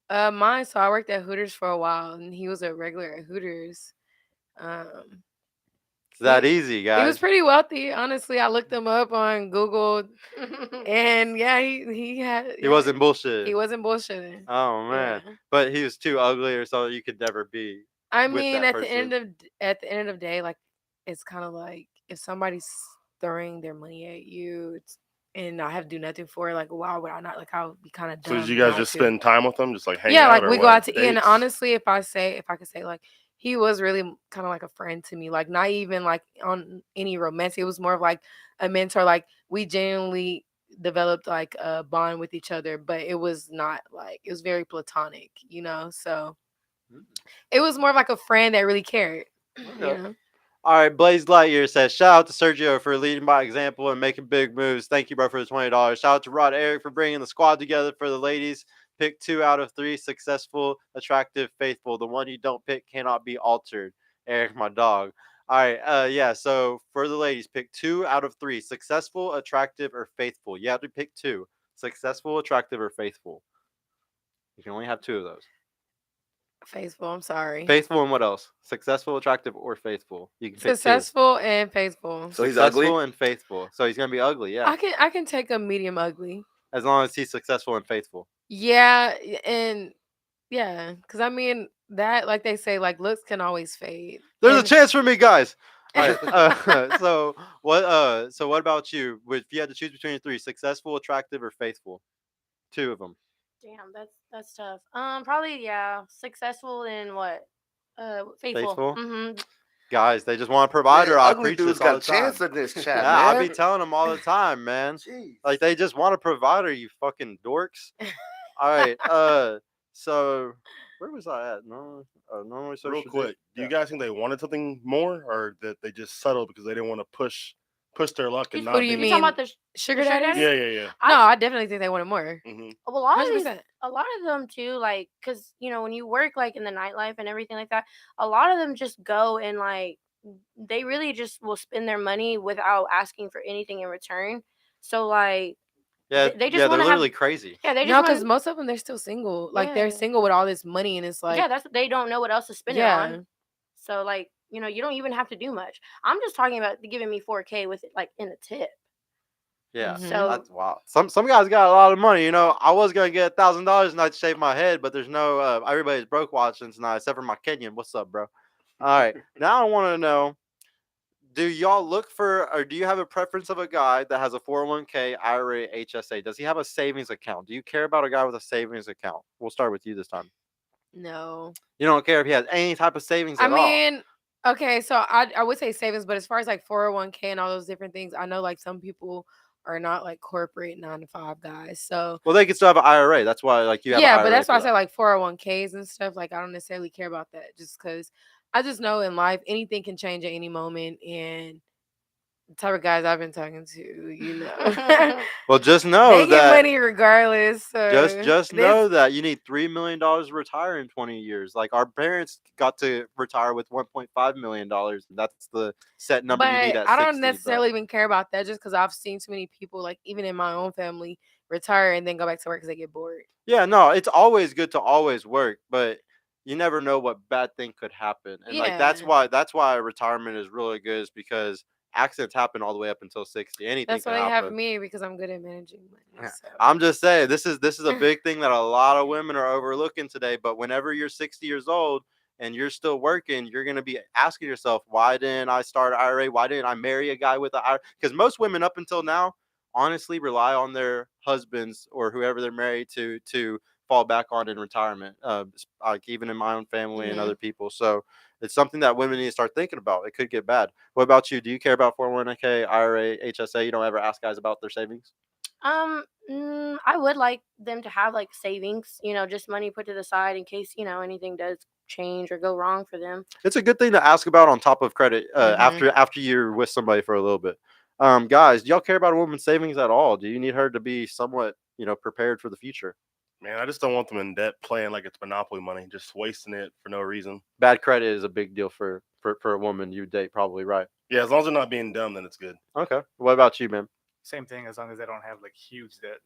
Mine. So I worked at Hooters for a while, and he was a regular at Hooters. It's that easy, guys. He was pretty wealthy, honestly. I looked him up on Google, and yeah, he had. He wasn't bullshit. He wasn't bullshitting. Oh man, Yeah. but he was too ugly, or so you could never be. I with mean, that at the end of the day, like it's kind of like if somebody's throwing their money at you, and I have to do nothing for it, like why would I not? Like I would be kind of dumb. So did you guys not just to. spend time with them, just like hang Yeah, out? like or we go what? out to eat, and Dates? honestly, if I could say, like he was really kind of like a friend to me, like not even like on any romantic. It was more of like a mentor. Like we genuinely developed like a bond with each other, but it was not like it was very platonic, So it was more of like a friend that really cared. Okay. All right, Blaze Lightyear says, shout out to Sergio for leading by example and making big moves. Thank you, bro, for the $20. Shout out to Rod Eric for bringing the squad together for the ladies. Pick 2 out of 3, successful, attractive, faithful. The one you don't pick cannot be altered. Eric, my dog. All right, yeah, so for the ladies, pick 2 out of 3, successful, attractive, or faithful. You have to pick 2, successful, attractive, or faithful. You can only have 2 of those. Faithful. I'm sorry. Faithful and what else? Successful, attractive, or faithful? You can pick 2. Successful and faithful. So he's Successful ugly? and faithful. So he's gonna be ugly, yeah. I can take a medium ugly. As long as he's successful and faithful. Yeah, and yeah, because I mean that, like they say, like looks can always fade. There's And- a chance for me, guys. All right. So what about you? If you had to choose between the 3, successful, attractive, or faithful? 2 of them. Damn, that's tough. Probably successful in what? Faithful. Faithful? Mm-hmm. Guys, they just want a provider. I ugly preach dudes this all got the time. chance in this chat, Yeah, I man. be telling them all the time, man. Jeez. Like they just want a provider, you fucking dorks. All right. So where was I at? Normally Real quick, do you guys think they wanted something more, or that they just settled because they didn't want to push push their luck and You- not What do you be- You talking mean? about the Sugar sugar daddies? Yeah, yeah, yeah. No, I definitely think they wanted more. hmm a lot of 100%. a lot of them too, like, cause when you work like in the nightlife and everything like that, a lot of them just go and like they really just will spend their money without asking for anything in return. So like Yeah, they just yeah, they're want to literally have crazy. yeah they No, just because want most of them, they're still single. Like, they're yeah single with all this money, and it's like, yeah that's they don't know what else to spend it yeah. on. So like you don't even have to do much. I'm just talking about giving me 4K with it like in a tip. Yeah, Mhm. So that's wild. Some guys got a lot of money. I was gonna get $1,000 and I'd shave my head, but there's no everybody's broke watching tonight except for my Kenyan. What's up, bro? All right, now I want to know: do y'all look for, or do you have a preference of a guy that has a 401k, IRA, HSA? Does he have a savings account? Do you care about a guy with a savings account? We'll start with you this time. No. You don't care if he has any type of savings I at all. mean, okay, so I would say savings, but as far as like 401k and all those different things, I know like some people are not like corporate 9 to 5 guys. So Well, they can still have an IRA. That's why, like, you have an yeah, IRA but that's why I for say that. like 401ks and stuff. Like, I don't necessarily care about that, just because I just know in life anything can change at any moment, and the type of guys I've been talking to, Well, just know they get that. money regardless. So Just this, know that you need $3 million to retire in 20 years. Like, our parents got to retire with $1.5 million, and that's the set number you need but at I don't 60. necessarily even care about that, just because I've seen too many people, like even in my own family, retire and then go back to work because they get bored. Yeah, no, it's always good to always work, but you never know what bad thing could happen. And like Yeah. that's why retirement is really good, is because accidents happen all the way up until 60. Anything That's can why they have happen. me, because I'm good at managing money. Yeah. So I'm just saying this is a big thing that a lot of women are overlooking today. But whenever you're 60 years old and you're still working, you're gonna be asking yourself, why didn't I start an IRA? Why didn't I marry a guy with an IRA? Because most women up until now honestly rely on their husbands or whoever they're married to fall back on in retirement. Like, even in my own family and Mhm. other people. So it's something that women need to start thinking about. It could get bad. What about you? Do you care about 401k, IRA, HSA? You don't ever ask guys about their savings? I would like them to have like savings, just money put to the side in case, anything does change or go wrong for them. It's a good thing to ask about on top of credit Mhm. after you're with somebody for a little bit. Guys, do y'all care about a woman's savings at all? Do you need her to be somewhat, prepared for the future? Man, I just don't want them in debt playing like it's monopoly money, just wasting it for no reason. Bad credit is a big deal for a woman you date, probably, right? Yeah, as long as they're not being dumb, then it's good. Okay. What about you, man? Same thing, as long as they don't have like huge debt.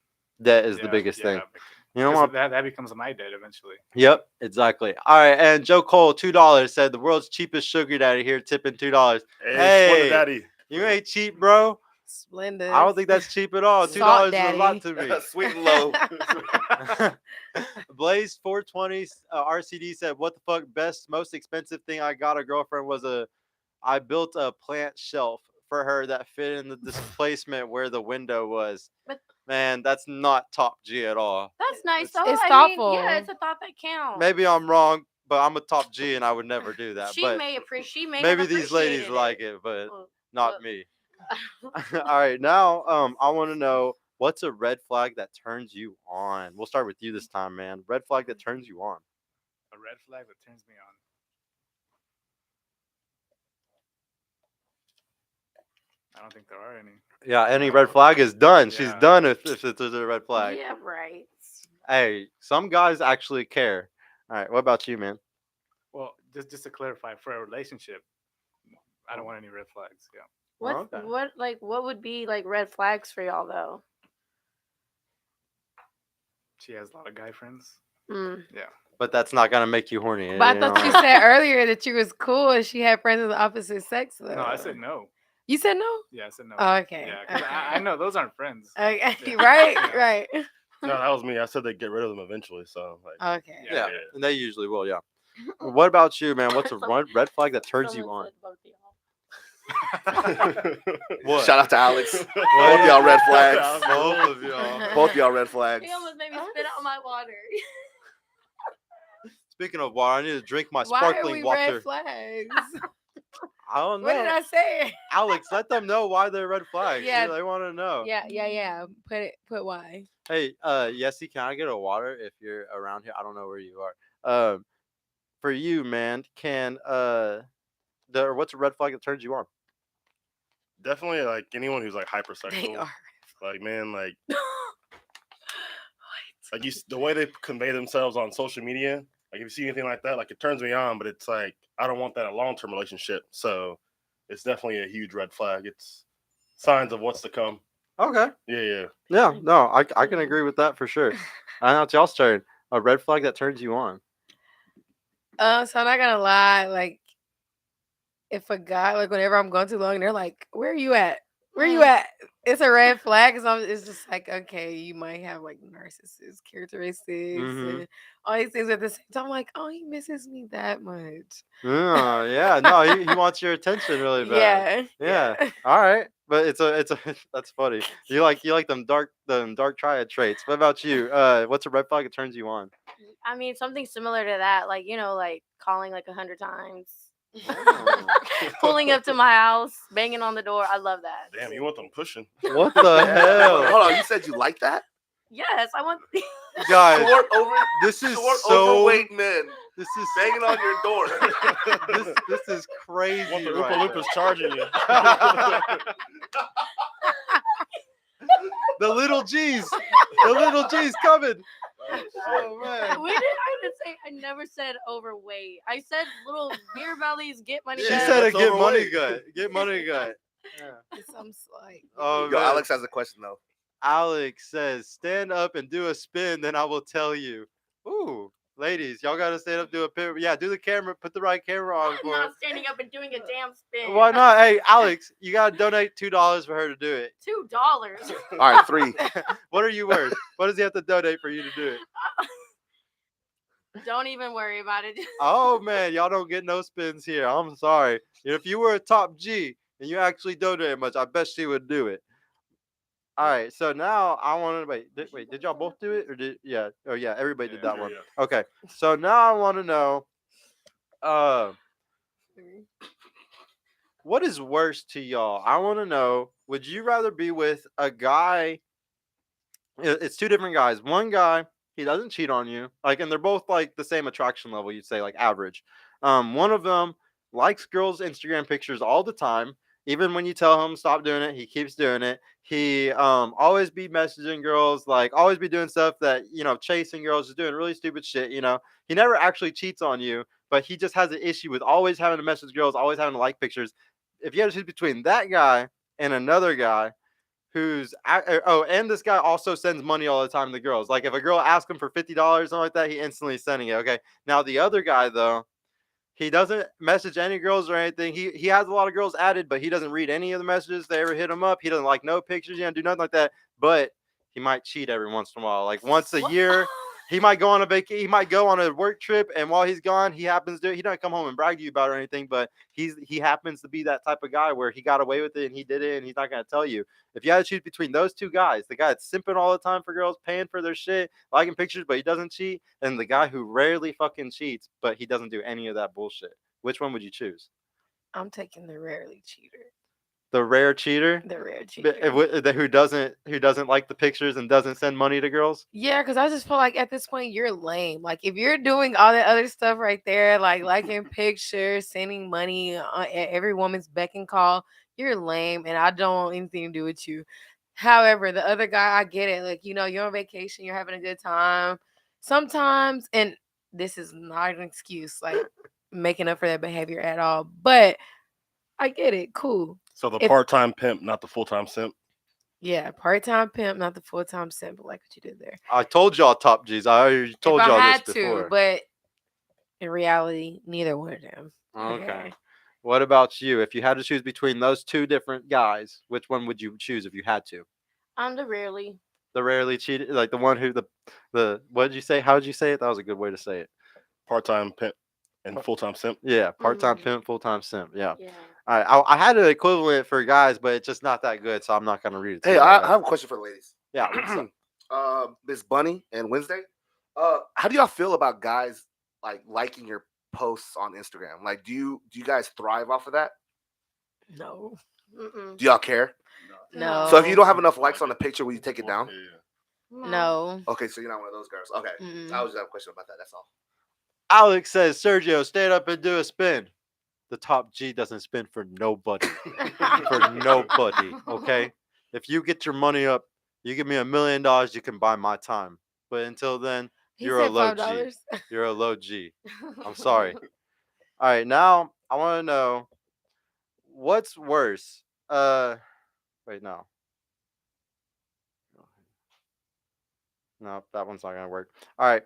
Debt is the Yeah, biggest thing. bec- You know because what? that becomes my debt eventually. Yep, exactly. All right, and Joe Cole, $2 said the world's cheapest sugar daddy here, tipping $2. Hey, Hey, Splendid Daddy. you ain't cheap, bro. Splendid. I don't think that's cheap at all. Salt $2 is a lot daddy. to me. Sweet and low. Blaze 420 RCD said, "What the fuck? Most expensive thing I got a girlfriend was I built a plant shelf for her that fit in the displacement where the window was." But- Man, that's not top G at all. That's nice though. It's I thoughtful. mean, yeah, it's a thought that counts. Maybe I'm wrong, but I'm a top G and I would never do that. She But may appreciate. She may maybe have these ladies appreciated like it. it, but Well, not well- me. All right, now I want to know, what's a red flag that turns you on? We'll start with you this time, man. Red flag that turns you on. A red flag that turns me on. I don't think there are any. Yeah, any red flag is done. She's Yeah. done if it's a red flag. Yeah, right. Hey, some guys actually care. All right, what about you, man? Well, just to clarify, for a relationship, I don't want any red flags. Yeah. What okay. what would be like red flags for y'all though? She has a lot of guy friends. Mm. Yeah. But that's not gonna make you horny. But I you thought know? you said earlier that you was cool and she had friends of the opposite sex. Though. No, I said no. You said no? Yeah, I said no. Oh, okay. Yeah, 'cause Okay. I know those aren't friends. Okay. Yeah. Right. Yeah. Right. No, that was me. I said they'd get rid of them eventually. So, like, Okay. Yeah, Yeah. and they usually will. Yeah. What about you, man? What's a red flag that turns you on? Someone said both of y'all. What? Shout out to Alex. What? Both y'all red flags. Both of y'all. Both y'all red flags. He almost made me spit out my water. Speaking of water, I need to drink my Why are sparkling we water. red flags? I don't know. What did I say? Alex, let them know why they're red flags. Yeah. They want to know. Yeah. Put why? Hey, Yessie, can I get a water if you're around here? I don't know where you are. For you, man, what's a red flag that turns you on? Definitely like anyone who's like They hypersexual. are. Like man, like the way they convey themselves on social media. Like if you see anything like that, like it turns me on, but it's like I don't want that in a long term relationship. So it's definitely a huge red flag. It's signs of what's to come. Okay. Yeah. Yeah. No, I can agree with that for sure. I know it's y'all's turn. A red flag that turns you on. So I'm not gonna lie, like if a guy, like whenever I'm going too long, they're like, "Where are you at? Where you at?" It's a red flag. Cause it's just like, okay, you might have like narcissist characteristics and all these things at the same time. I'm like, oh, he misses me that much. Yeah. No, he wants your attention really bad. Yeah. All right. But it's a that's funny. You like them dark triad traits. What about you? What's a red flag that turns you on? I mean, something similar to that, like like calling like 100 times, Oh. pulling up to my house, banging on the door. I love that. Damn, you want them pushing? What the Yeah. hell? Hold on, you said you like that? Yes, I want. Guys, this is short so overweight men this is banging on your door. this is crazy. What the right Oompa Loompas charging you? The little G's. The little G's coming. Oh man. I never said overweight. I said little beer bellies, get money. She Yeah, said a that's get money overweight. gut. Get money gut. Yeah. Some slight. Oh Yo, man. Alex has a question though. Alex says, stand up and do a spin, then I will tell you. Ooh, ladies, y'all gotta stand up, do a pin. Yeah, do the camera, put the right camera on I'm for not it. standing up and doing a damn spin. Why not? Hey, Alex, you gotta donate $2 for her to do it. $2. All right, 3. What are you worth? What does he have to donate for you to do it? Don't even worry about it. Oh man, y'all don't get no spins here. I'm sorry. If you were a top G and you actually donated much, I bet she would do it. All right, so now I want to wait. Did y'all both do it, or did yeah? Oh yeah, everybody did that one. Yeah. Okay, so now I want to know, what is worse to y'all? I want to know. Would you rather be with a guy? It's two different guys. One guy, he doesn't cheat on you, like, and they're both like the same attraction level. You'd say like average. One of them likes girls' Instagram pictures all the time. Even when you tell him stop doing it, he keeps doing it. He always be messaging girls, like always be doing stuff that chasing girls, just doing really stupid shit. He never actually cheats on you, but he just has an issue with always having to message girls, always having to like pictures. If you had to choose between that guy and another guy, and this guy also sends money all the time to girls. Like if a girl asks him for $50, something like that, he instantly sending it. Okay. Now the other guy though, he doesn't message any girls or anything. He has a lot of girls added, but he doesn't read any of the messages they ever hit him up. He doesn't like no pictures. He doesn't do nothing like that. But he might cheat every once in a while. Like once a year, he might go on a He might go on a work trip, and while he's gone, he happens to. He doesn't come home and brag to you about it or anything. But he happens to be that type of guy where he got away with it and he did it, and he's not gonna tell you. If you had to choose between those two guys, the guy that's simping all the time for girls, paying for their shit, liking pictures, but he doesn't cheat, and the guy who rarely fucking cheats, but he doesn't do any of that bullshit. Which one would you choose? I'm taking the rarely cheater. The rare cheater? The rare cheater. Who doesn't like the pictures and doesn't send money to girls? Yeah, because I just feel like at this point you're lame. Like if you're doing all that other stuff right there, like liking pictures, sending money at every woman's beck and call, you're lame, and I don't want anything to do with you. However, the other guy, I get it. Like you're on vacation, you're having a good time. Sometimes, and this is not an excuse, like making up for that behavior at all, but I get it. Cool. So the part-time pimp, not the full-time simp. Yeah, part-time pimp, not the full-time simp. Like what you did there. I told y'all top G's. I already told y'all had this before. but in reality, neither one of them. Okay. What about you? If you had to choose between those two different guys, which one would you choose if you had to? The rarely. The rarely cheated, like the one who the what did you say? How did you say it? That was a good way to say it. Part-time pimp and full-time simp. Yeah, part-time pimp, full-time simp. Yeah. Yeah. I had an equivalent for guys, but it's just not that good, so I'm not gonna read it. Hey, I have a question for the ladies. Yeah. What's up? Miss Bunny and Wednesday. How do y'all feel about guys like liking your posts on Instagram? Like, do you guys thrive off of that? No. Mm-mm. Do y'all care? No. So if you don't have enough likes on the picture, will you take it down? No. Okay, so you're not one of those girls. Okay, Mm-mm. I was just have a question about that. That's all. Alex says, Sergio, stand up and do a spin. the top G doesn't spend for nobody. For nobody. Okay. If you get your money up, you give me $1 million, you can buy my time. But until then, He you're a said low G. $5. You're a low G. I'm sorry. All right, now I want to know what's worse. Wait, no, no, that one's not gonna work. All right,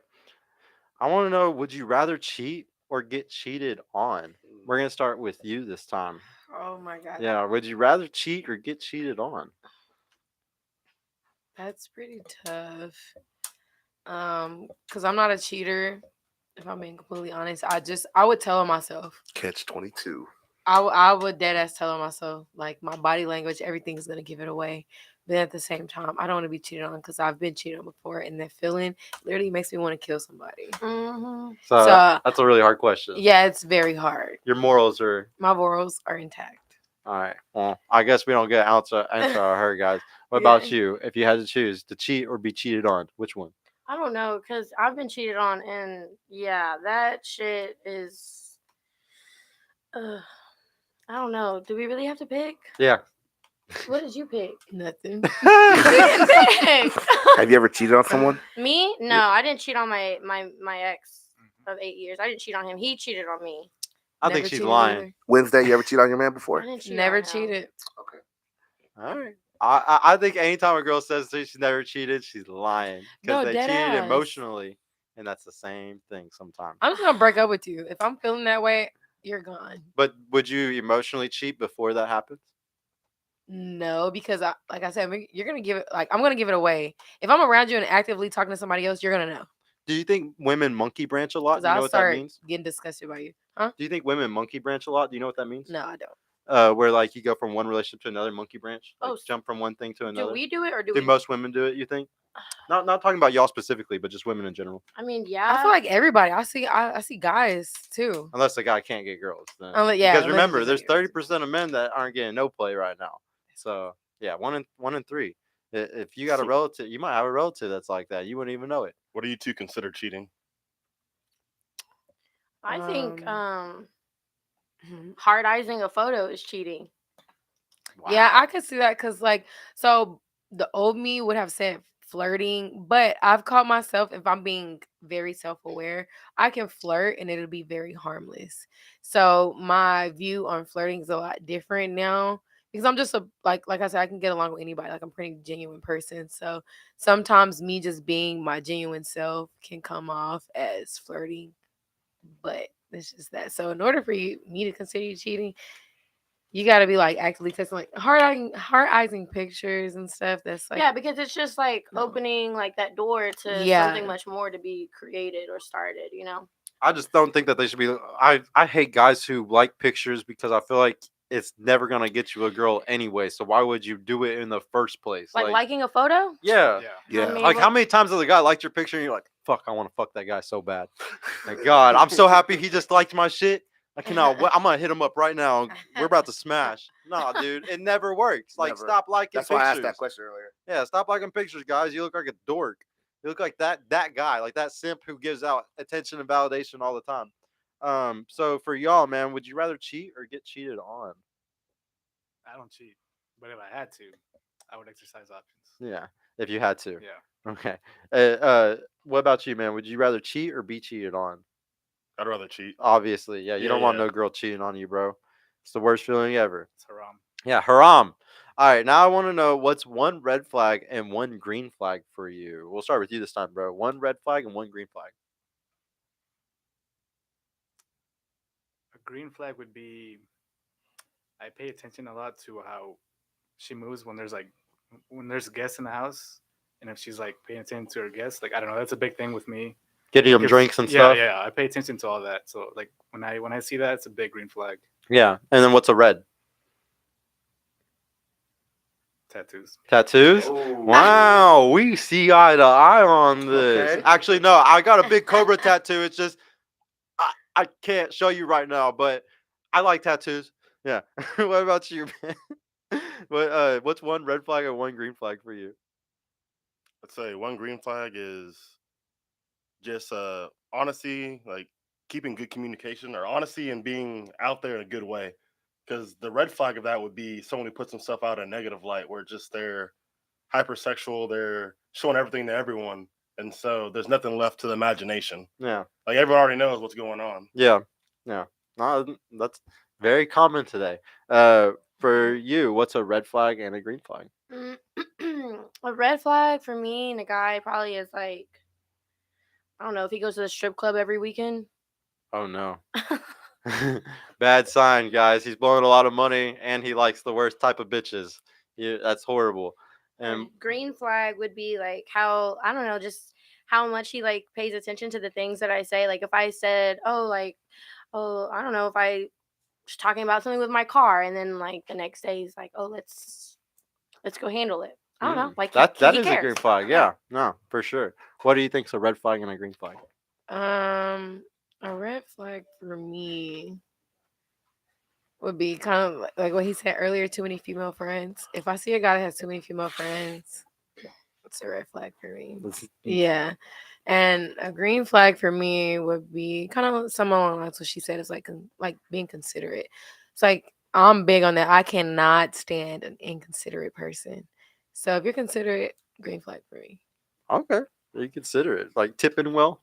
I want to know: would you rather cheat or get cheated on? We're gonna start with you this time. Oh my god. Yeah, would you rather cheat or get cheated on? That's pretty tough. Because I'm not a cheater. If I'm being completely honest, I would tell myself. Catch 22. I would dead ass tell myself, like, my body language, everything's gonna give it away. But at the same time, I don't want to be cheated on because I've been cheated on before, and that feeling literally makes me want to kill somebody. Mhm. So, So- that's a really hard question. Yeah, it's very hard. Your morals are My morals are intact. all right. Well, I guess we don't get answer on her, guys. What Yeah. about you? If you had to choose to cheat or be cheated on, which one? I don't know, cause I've been cheated on, and yeah, that shit is. I don't know. Do we really have to pick? Yeah. What did you pick? Nothing. We didn't pick. Have you ever cheated on someone? Me? No, Yeah. I didn't cheat on my ex of 8 years. I didn't cheat on him. He cheated on me. I Never think she's cheated lying. either. Wednesday, you ever cheat on your man I before? didn't cheat. Never on him. cheated. All right. I think anytime a girl says that she's never cheated, she's lying because No, they dead cheated ass. emotionally, and that's the same thing sometimes. I'm just gonna break up with you. If I'm feeling that way, you're gone. But would you emotionally cheat before that happens? No, because like I said, you're gonna give it. Like, I'm gonna give it away. If I'm around you and actively talking to somebody else, you're gonna know. Do you think women monkey branch a lot? Because Do you know I'll what that start means? getting disgusted by you. Huh? Do you think women monkey branch a lot? Do you know what that means? No, I don't. Where like you go from one relationship to another, monkey branch, like Oh, jump from one thing to Do another. we do it or do Do we? most women do it? You think? Not talking about y'all specifically, but just women in general. I mean, yeah. I feel like everybody. I see guys too. Unless the guy can't get girls. Then. Yeah, Because unless remember, he's there's a girl. 30% of men that aren't getting no play right now. So yeah, one in three. If you got a relative, you might have a relative that's like that. You wouldn't even know it. What do you two consider cheating? I think Mhm. hard-eyesing a photo is cheating. Yeah, I could see that because, like, so the old me would have said flirting, but I've caught myself, if I'm being very self-aware, I can flirt and it'll be very harmless. So my view on flirting is a lot different now because I'm just like I said, I can get along with anybody. Like, I'm a pretty genuine person. So sometimes me just being my genuine self can come off as flirting, but it's just that. So in order for me to consider you cheating, you gotta be like actively testing, like hard-eyesing pictures and stuff. That's like, yeah, because it's just like No. opening like that door to Yeah. something much more to be created or started. You know. I just don't think that they should be. I hate guys who like pictures because I feel like it's never gonna get you a girl anyway. So why would you do it in the first place? Like liking a photo. Yeah. Yeah. I mean, Like, how many times has a guy liked your picture and you're like, fuck, I want to fuck that guy so bad. Like, God, I'm so happy he just liked my shit. I cannot wait. I'm going to hit him up right now. We're about to smash. Nah, dude, it never works. Like, Never. stop liking That's pictures. why I asked that question earlier. Yeah, stop liking pictures, guys. You look like a dork. You look like that guy, like that simp who gives out attention and validation all the time. So for y'all, man, would you rather cheat or get cheated on? I don't cheat, but if I had to, I would exercise options. Yeah, if you had to. Yeah. Okay. What about you, man? Would you rather cheat or be cheated on? I'd rather cheat. Obviously, yeah. You Yeah, don't want yeah. no girl cheating on you, bro. It's the worst feeling ever. It's haram. Yeah, haram. All right, now I want to know what's one red flag and one green flag for you. We'll start with you this time, bro. One red flag and one green flag. A green flag would be I pay attention a lot to how she moves when there's guests in the house, and if she's like paying attention to her guests. Like, I don't know, that's a big thing with me. Getting them Because- drinks and yeah, stuff. Yeah, I pay attention to all that. So like when I see that, it's a big green flag. Yeah. And then what's a red? Tattoos. Tattoos? Ooh. Wow, we see eye to eye on this. Okay. Actually, no, I got a big cobra tattoo. It's just I can't show you right now, but I like tattoos. Yeah. What about you, man? What's one red flag and one green flag for you? I'd say one green flag is just honesty, like keeping good communication or honesty and being out there in a good way. Because the red flag of that would be someone who puts himself out in a negative light, where just they're hypersexual, they're showing everything to everyone, and so there's nothing left to the imagination. Yeah. Like everyone already knows what's going on. Yeah. Yeah. No, that's very common today. For you, what's a red flag and a green flag? A red flag for me and a guy probably is like, I don't know, if he goes to the strip club every weekend. Oh no. Bad sign, guys. He's blowing a lot of money and he likes the worst type of bitches. Yeah, that's horrible. And Green flag would be like how, I don't know, just how much he like pays attention to the things that I say. Like if I said, oh, I don't know, if I was talking about something with my car, and then like the next day he's like, oh, let's go handle it. I don't know, like that he is a green cares. flag. Yeah. No, for sure. What do you think's a red flag and a green flag? A red flag for me would be kind of like what he said earlier, too many female friends. If I see a guy that has too many female friends, it's a red flag for me. Yeah. And a green flag for me would be kind of somewhere along the lines what she said is like being considerate. It's like I'm big on that. I cannot stand an inconsiderate person. So if you're considerate, green flag for me. Okay. You consider it. Like tipping well.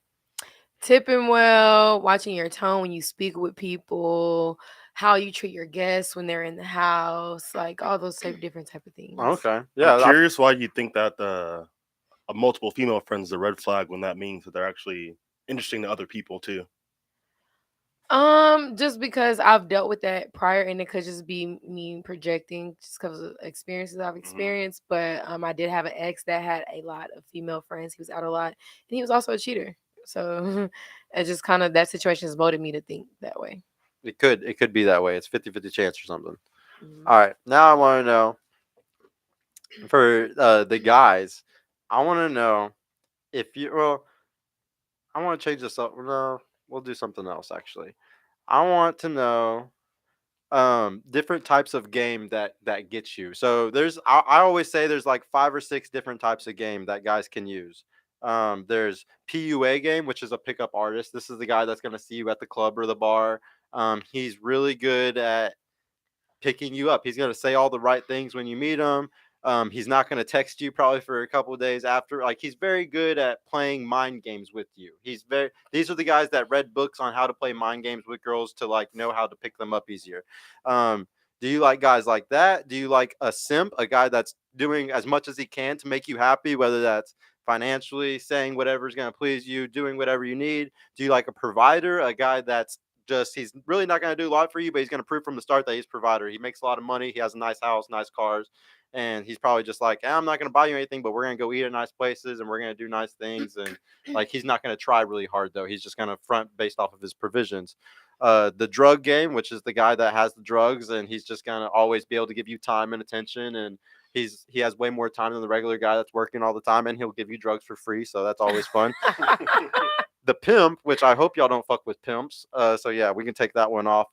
Tipping well, watching your tone when you speak with people, how you treat your guests when they're in the house, like all those different type of things. Okay. Yeah. I'm curious why you think that a multiple female friends is a red flag when that means that they're actually interesting to other people too. Just because I've dealt with that prior, and it could just be me projecting just because of experiences I've experienced. But I did have an ex that had a lot of female friends. He was out a lot, and he was also a cheater. So it just kind of that situation has molded me to think that way. It could be that way. It's 50-50 chance or something. All right. Now I want to know for the guys. I want to know if you. Well, I want to change this up. No, we'll do something else. Actually, I want to know different types of game that gets you. So I always say there's like 5 or 6 different types of game that guys can use. There's PUA game, which is a pickup artist. This is the guy that's going to see you at the club or the bar. He's really good at picking you up. He's going to say all the right things when you meet him. He's not going to text you probably for a couple of days after. Like he's very good at playing mind games with you. These are the guys that read books on how to play mind games with girls to like know how to pick them up easier. Do you like guys like that? Do you like a simp, a guy that's doing as much as he can to make you happy, whether that's financially, saying whatever's going to please you, doing whatever you need? Do you like a provider, a guy that's he's really not going to do a lot for you, but he's going to prove from the start that he's a provider. He makes a lot of money. He has a nice house, nice cars. And he's probably just like, I'm not going to buy you anything, but we're going to go eat at nice places and we're going to do nice things. And like, he's not going to try really hard though. He's just going to front based off of his provisions. The drug game, which is the guy that has the drugs and he's just going to always be able to give you time and attention. And he has way more time than the regular guy that's working all the time, and he'll give you drugs for free. So that's always fun. The pimp, which I hope y'all don't fuck with pimps. So yeah, we can take that one off.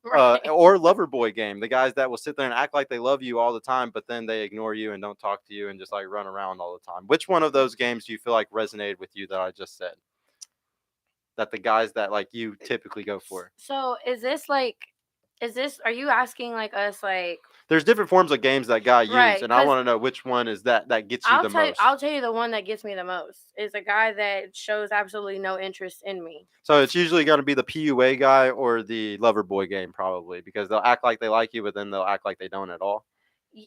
Or lover boy game, the guys that will sit there and act like they love you all the time, but then they ignore you and don't talk to you and just like run around all the time. Which one of those games do you feel like resonated with you that I just said? That the guys that like you typically go for. So are you asking like us like? There's different forms of games that guy Right, use, and I want to know which one is that gets you the most. I'll tell you the one that gets me the most is a guy that shows absolutely no interest in me. So it's usually going to be the PUA guy or the lover boy game, probably, because they'll act like they like you, but then they'll act like they don't at all.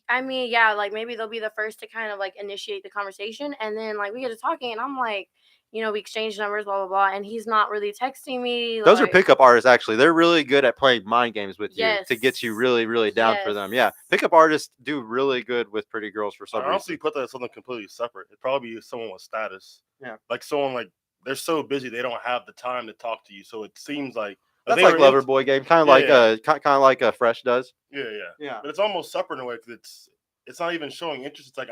I mean, yeah, like maybe they'll be the first to kind of like initiate the conversation, and then like we get to talking, and I'm like, we exchange numbers, blah blah blah, and he's not really texting me. Those are pickup artists, actually. They're really good at playing mind games with you to get you Yes. really, really down for them. Yeah, pickup artists do really good with pretty girls for some I honestly reason. put that as something completely separate. It'd probably be someone with status. Yeah. Like someone like they're so busy they don't have the time to talk to you. So it seems like That's like lover boy game, kind of like a Fresh does. Yeah. But it's almost separate in a way because it's not even showing interest. It's like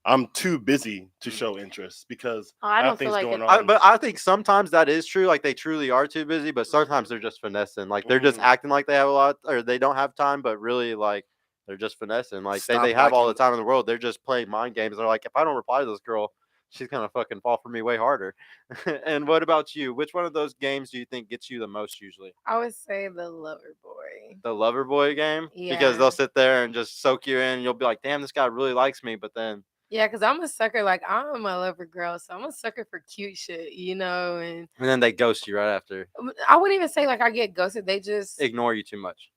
I'm too busy to show interest because I I don't have feel things like going it. on. But I think sometimes that is true. Like they truly are too busy, but sometimes they're just finessing. Like they're just acting like they have a lot or they don't have time, but really like they're just finessing. Like they have all the time in the world. They're just playing mind games. They're like, if I don't reply to this girl, she's gonna fucking fall for me way harder. And what about you? Which one of those games do you think gets you the most usually? I would say the lover boy. The lover boy game? Because they'll Yeah. sit there and just soak you in and you'll be like, damn, this guy really likes me, but then Yeah, because I'm a sucker. Like, I'm a lover girl, so I'm a sucker for cute shit, and then they ghost you right after. I wouldn't even say like I get ghosted. They just, Ignore you too much.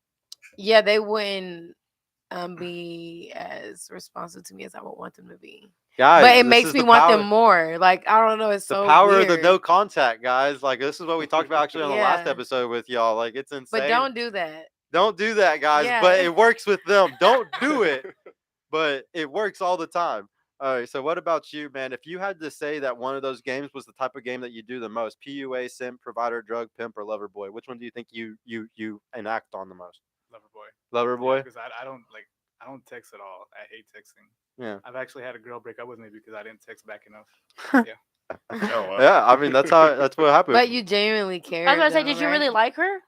yeah, they wouldn't be as responsive to me as I would want them to be. Guys, But it this makes is me the want power, them more. Like, I don't know. It's the so power weird. of the no contact, guys. Like this is what we talked about actually on the last Yeah. episode with y'all. Like it's insane. But don't do that. Don't do that, guys. Yeah. But it works with them. Don't do it. But it works all the time. All right. So what about you, man? If you had to say that one of those games was the type of game that you do the most, PUA, simp, provider, drug, pimp, or lover boy, which one do you think you enact on the most? Lover boy. Lover boy. Because I don't text at all. I hate texting. Yeah. I've actually had a girl break up with me because I didn't text back enough. Yeah. Oh, wow. Yeah. I mean that's what happened. But you genuinely care. I was gonna say, though, did you right? really like her?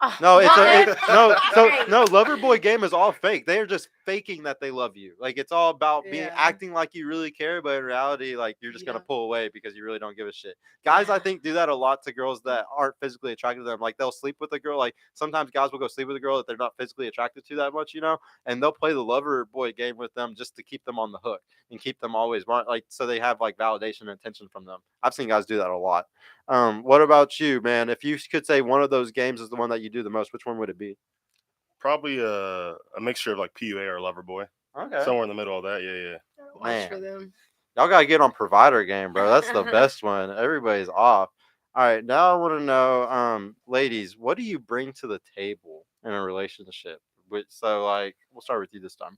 Oh, No, it's what? no. So Right. no, lover boy game is all fake. They are just faking that they love you. Like it's all about being Yeah. acting like you really care, but in reality, like you're just gonna Yeah. pull away because you really don't give a shit. Guys, I Yeah. think do that a lot to girls that aren't physically attracted to them. Like they'll sleep with a girl. Like sometimes guys will go sleep with a girl that they're not physically attracted to that much, and they'll play the lover boy game with them just to keep them on the hook and keep them always like so they have like validation and attention from them. I've seen guys do that a lot. What about you, man? If you could say one of those games is the one that you do the most, which one would it be? Probably a mixture of like PUA or lover boy. Okay. Somewhere in the middle of that. Yeah. Watch Man. for them. Y'all gotta get on provider game, bro. That's the best one. Everybody's off. All right, now I want to know, ladies, what do you bring to the table in a relationship? So, like, we'll start with you this time.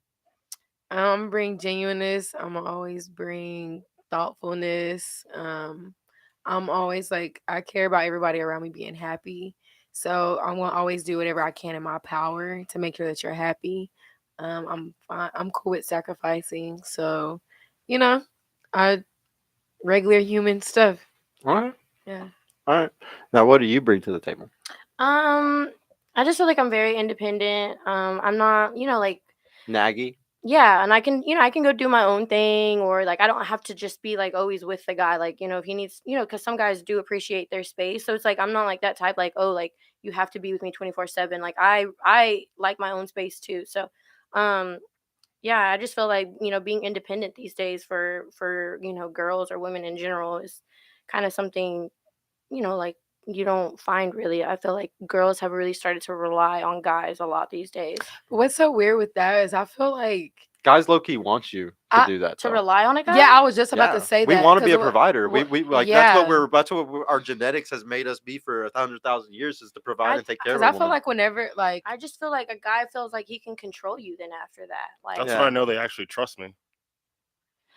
Bring genuineness. I'm always bring thoughtfulness. I'm always like I care about everybody around me being happy. So I'm gonna always do whatever I can in my power to make sure that you're happy. I'm fine. I'm cool with sacrificing. So, I regular human stuff. All right. Yeah. All right. Now, what do you bring to the table? I just feel like I'm very independent. I'm not, like, Naggy. yeah, and I can go do my own thing, or like I don't have to just be like always with the guy. Like, if he needs, because some guys do appreciate their space. So it's like I'm not like that type. Like, oh, like you have to be with me 24/7. Like I like my own space too. So, yeah, I just feel like being independent these days for girls or women in general is kind of something like you don't find really. I feel like girls have really started to rely on guys a lot these days. What's so weird with that is I feel like Guys low key want you to do that. To though. rely on a guy? yeah, I was just about to say we that. want to be a 'cause provider. what- We like yeah. that's what our genetics has made us be for 100,000 years is to provide and take care of. Because a I feel woman. like whenever like I just feel like a guy feels like he can control you then after that. Like That's Yeah. when I know they actually trust me.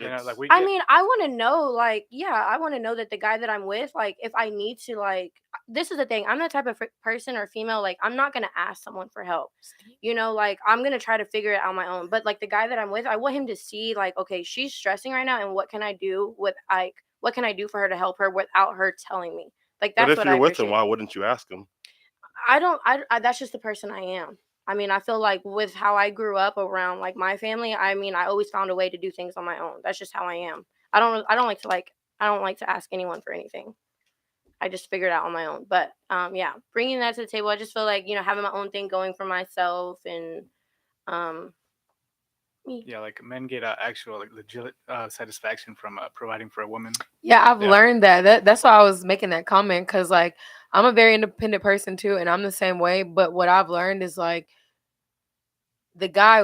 Like we. I mean, I want to know, like, yeah, I want to know that the guy that I'm with, like, if I need to, like, this is the thing. I'm the type of person or female, like, I'm not going to ask someone for help. Like, I'm going to try to figure it out on my own. But, like, the guy that I'm with, I want him to see, like, okay, she's stressing right now. And what can I do what can I do for her to help her without her telling me? Like, that's But if what you're I with appreciate. him, why wouldn't you ask him? That's just the person I am. I mean, I feel like with how I grew up around like my family, I mean, I always found a way to do things on my own. That's just how I am. I don't like to ask anyone for anything. I just figured it out on my own. But yeah, bringing that to the table, I just feel like having my own thing going for myself and Yeah, like men get actual like legit satisfaction from providing for a woman. yeah, I've Yeah. learned that's why I was making that comment because like I'm a very independent person too, and I'm the same way. But what I've learned is like the guy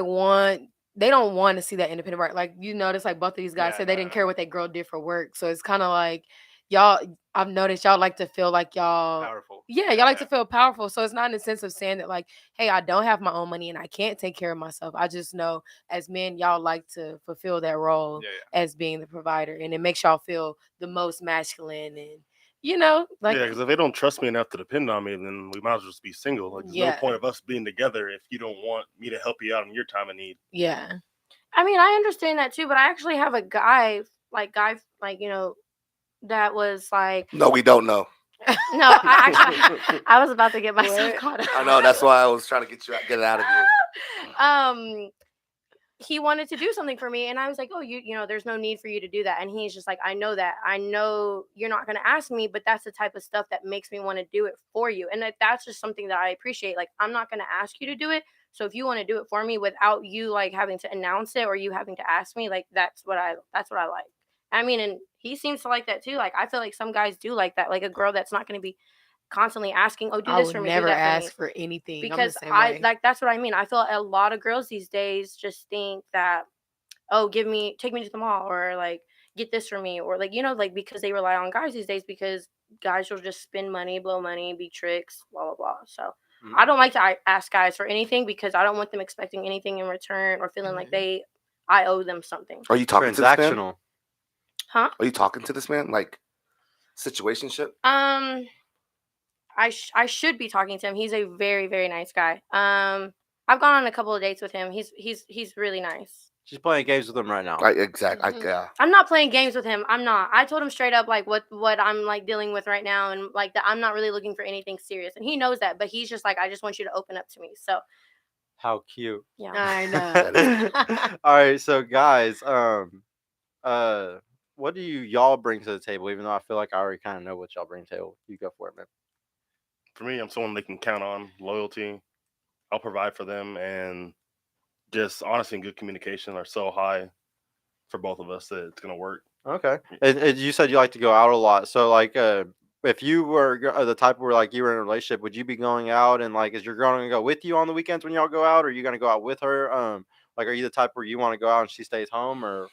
they don't want to see that independent work. Like you notice, like both of these guys Yeah, said they no, didn't no. care what their girl did for work. So it's kind of like y'all. I've noticed y'all like to feel like y'all. Powerful. Yeah, y'all like to feel powerful. So it's not in the sense of saying that like, hey, I don't have my own money and I can't take care of myself. I just know as men, y'all like to fulfill that role Yeah. as being the provider, and it makes y'all feel the most masculine and like Yeah, because if they don't trust me enough to depend on me, then we might as well just be single. Like, there's no Yeah. point of us being together if you don't want me to help you out in your time of need. yeah. I mean, I understand that too, but I actually have a guy that was like No, we don't know. no, I was about to get myself What? caught up. I know. That's why I was trying to get it out of you. he wanted to do something for me, and I was like, oh, you know, there's no need for you to do that. And he's just like, I know that, I know you're not going to ask me, but that's the type of stuff that makes me want to do it for you. And that's just something that I appreciate. Like, I'm not going to ask you to do it, so if you want to do it for me without you like having to announce it or you having to ask me, like that's what I like. I mean, and he seems to like that too. Like, I feel like some guys do like that, like a girl that's not going to be constantly asking, oh, do I this would for me, do never that for me. ask for anything. I'm the Because same I way. like, that's what I mean. I feel a lot of girls these days just think that, oh, take me to the mall, or like get this for me, or like, you know, like, because they rely on guys these days, because guys will just spend money, blow money, be tricks, blah blah blah. So I don't like to ask guys for anything, because I don't want them expecting anything in return or feeling like I owe them something. Are you talking to this man? Transactional. Huh? Are you talking to this man like situationship? I should be talking to him. He's a very very nice guy. I've gone on a couple of dates with him. He's really nice. She's playing games with him right now. Exactly. Yeah. I'm not playing games with him. I'm not. I told him straight up like what I'm like dealing with right now, and like that I'm not really looking for anything serious, and he knows that. But he's just like, I just want you to open up to me. So How cute. yeah. I know. All right, so guys, what do y'all bring to the table? Even though I feel like I already kind of know what y'all bring to the table. You go for it, man. For me, I'm someone they can count on. Loyalty. I'll provide for them, and just honesty and good communication are so high for both of us that it's gonna work. Okay. And you said you like to go out a lot. So like, if you were the type where like you were in a relationship, would you be going out, and like, is your girl gonna go with you on the weekends when y'all go out, or are you gonna go out with her? Like, are you the type where you want to go out and she stays home, or?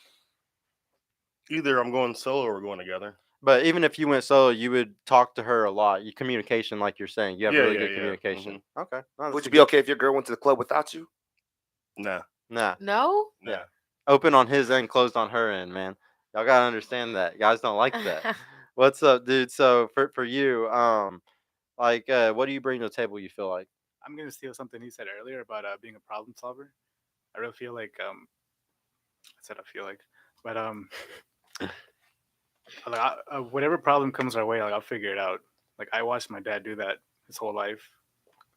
Either I'm going solo or we're going together. But even if you went solo, you would talk to her a lot. You communication, like you're saying, you have really good communication. Okay. No, Would that's you be okay if your girl went to the club without you? Nah. Nah. No? Nah. Open on his end, closed on her end, man. Y'all gotta understand that. Guys don't like that. What's up, dude? So for you, like, what do you bring to the table? You feel like? I'm gonna steal something he said earlier about being a problem solver. I really feel like I said I feel like, but like whatever problem comes our way, like I'll figure it out. Like I watched my dad do that his whole life,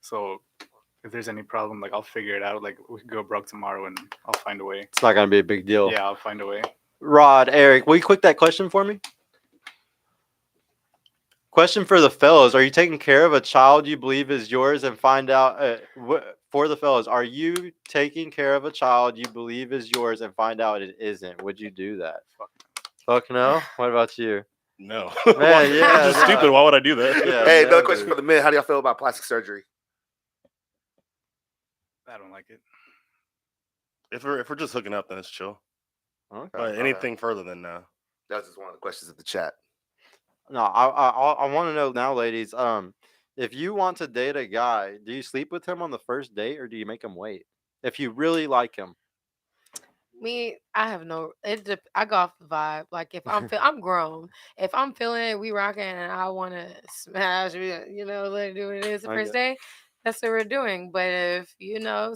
so if there's any problem, like I'll figure it out. Like we could go broke tomorrow, and I'll find a way. It's not gonna be a big deal. Yeah, I'll find a way. Rod, Eric, will you click that question for me? Question for the fellas: are you taking care of a child you believe is yours, and find out for the fellas? Are you taking care of a child you believe is yours and find out it isn't? Would you do that? Fuck no. What about you? No. Man, yeah, It's just stupid. Why would I do that? Yeah, Hey, never. another question for the men. How do y'all feel about plastic surgery? I don't like it. If we're just hooking up, then it's chill. Okay. But anything further than That was just one of the questions in the chat. No, I want to know now, ladies. If you want to date a guy, do you sleep with him on the first date, or do you make him wait? If you really like him. Me, I have no. I go off the vibe. Like if I'm grown. If I'm feeling it, we rocking, and I want to smash, you know, let it do what it is the first day. That's what we're doing. But if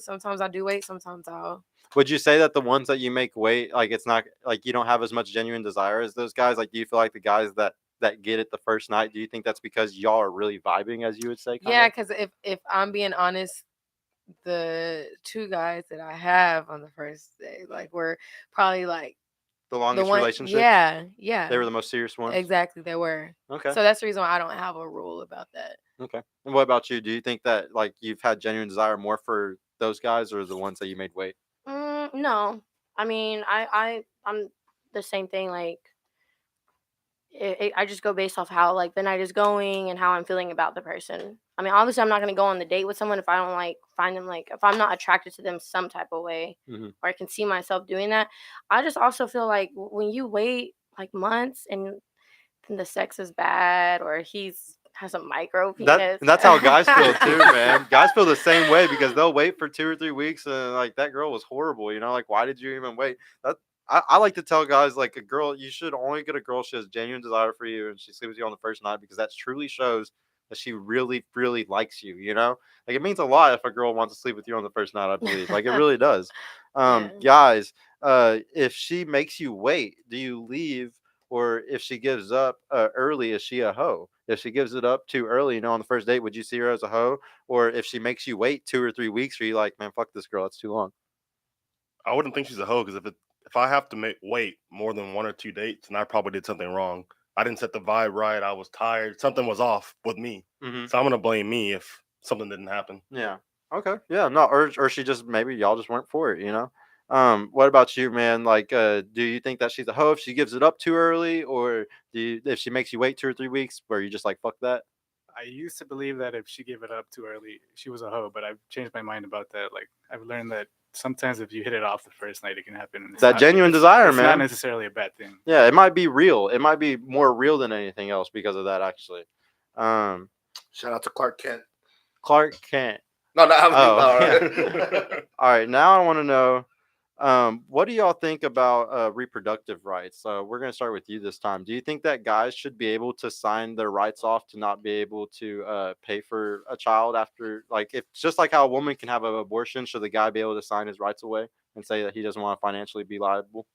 sometimes I do wait. Sometimes I'll. Would you say that the ones that you make wait, like it's not like you don't have as much genuine desire as those guys? Like, do you feel like the guys that get it the first night? Do you think that's because y'all are really vibing, as you would say? Yeah, because if I'm being honest, the two guys that I have on the first day, like, were probably like the longest relationship. Yeah, they were the most serious ones. Exactly, they were. Okay, so that's the reason why I don't have a rule about that. Okay, and what about you? Do you think that like you've had genuine desire more for those guys, or the ones that you made wait? No, I mean I'm the same thing. Like I just go based off how like the night is going and how I'm feeling about the person. I mean, obviously, I'm not gonna go on the date with someone if I don't like find them, like if I'm not attracted to them some type of way, or I can see myself doing that. I just also feel like when you wait like months and then the sex is bad, or has a micro penis. That's how guys feel too, man. Guys feel the same way because they'll wait for 2 or 3 weeks and like that girl was horrible. You know, like why did you even wait? I like to tell guys like a girl, you should only get a girl she has genuine desire for you and she sleeps with you on the first night, because that truly shows that she really, really likes you. You know, like it means a lot if a girl wants to sleep with you on the first night. I believe, like it really does. Guys, if she makes you wait, do you leave? Or if she gives up early, is she a hoe? If she gives it up too early, on the first date, would you see her as a hoe? Or if she makes you wait 2 or 3 weeks, are you like, man, fuck this girl, it's too long? I wouldn't think she's a hoe because if I have to wait more than 1 or 2 dates, then I probably did something wrong. I didn't set the vibe right. I was tired. Something was off with me. Mm-hmm. So I'm gonna blame me if something didn't happen. Yeah. Okay. Yeah. No. Or she just maybe y'all just weren't for it. What about you, man? Like, do you think that she's a hoe if she gives it up too early, or if she makes you wait 2 or 3 weeks, where you just like fuck that? I used to believe that if she gave it up too early, she was a hoe, but I've changed my mind about that. Like I've learned that sometimes if you hit it off the first night, it can happen. And That genuine desire, it's man. not necessarily a bad thing. Yeah, it might be real. It might be more real than anything else because of that, actually. Shout out to Clark Kent. Clark Kent. No, not Oh, all yeah. right. All right, now I want to know, what do y'all think about reproductive rights? We're going to start with you this time. Do you think that guys should be able to sign their rights off to not be able to pay for a child after, like, if just like how a woman can have an abortion, should the guy be able to sign his rights away and say that he doesn't want to financially be liable?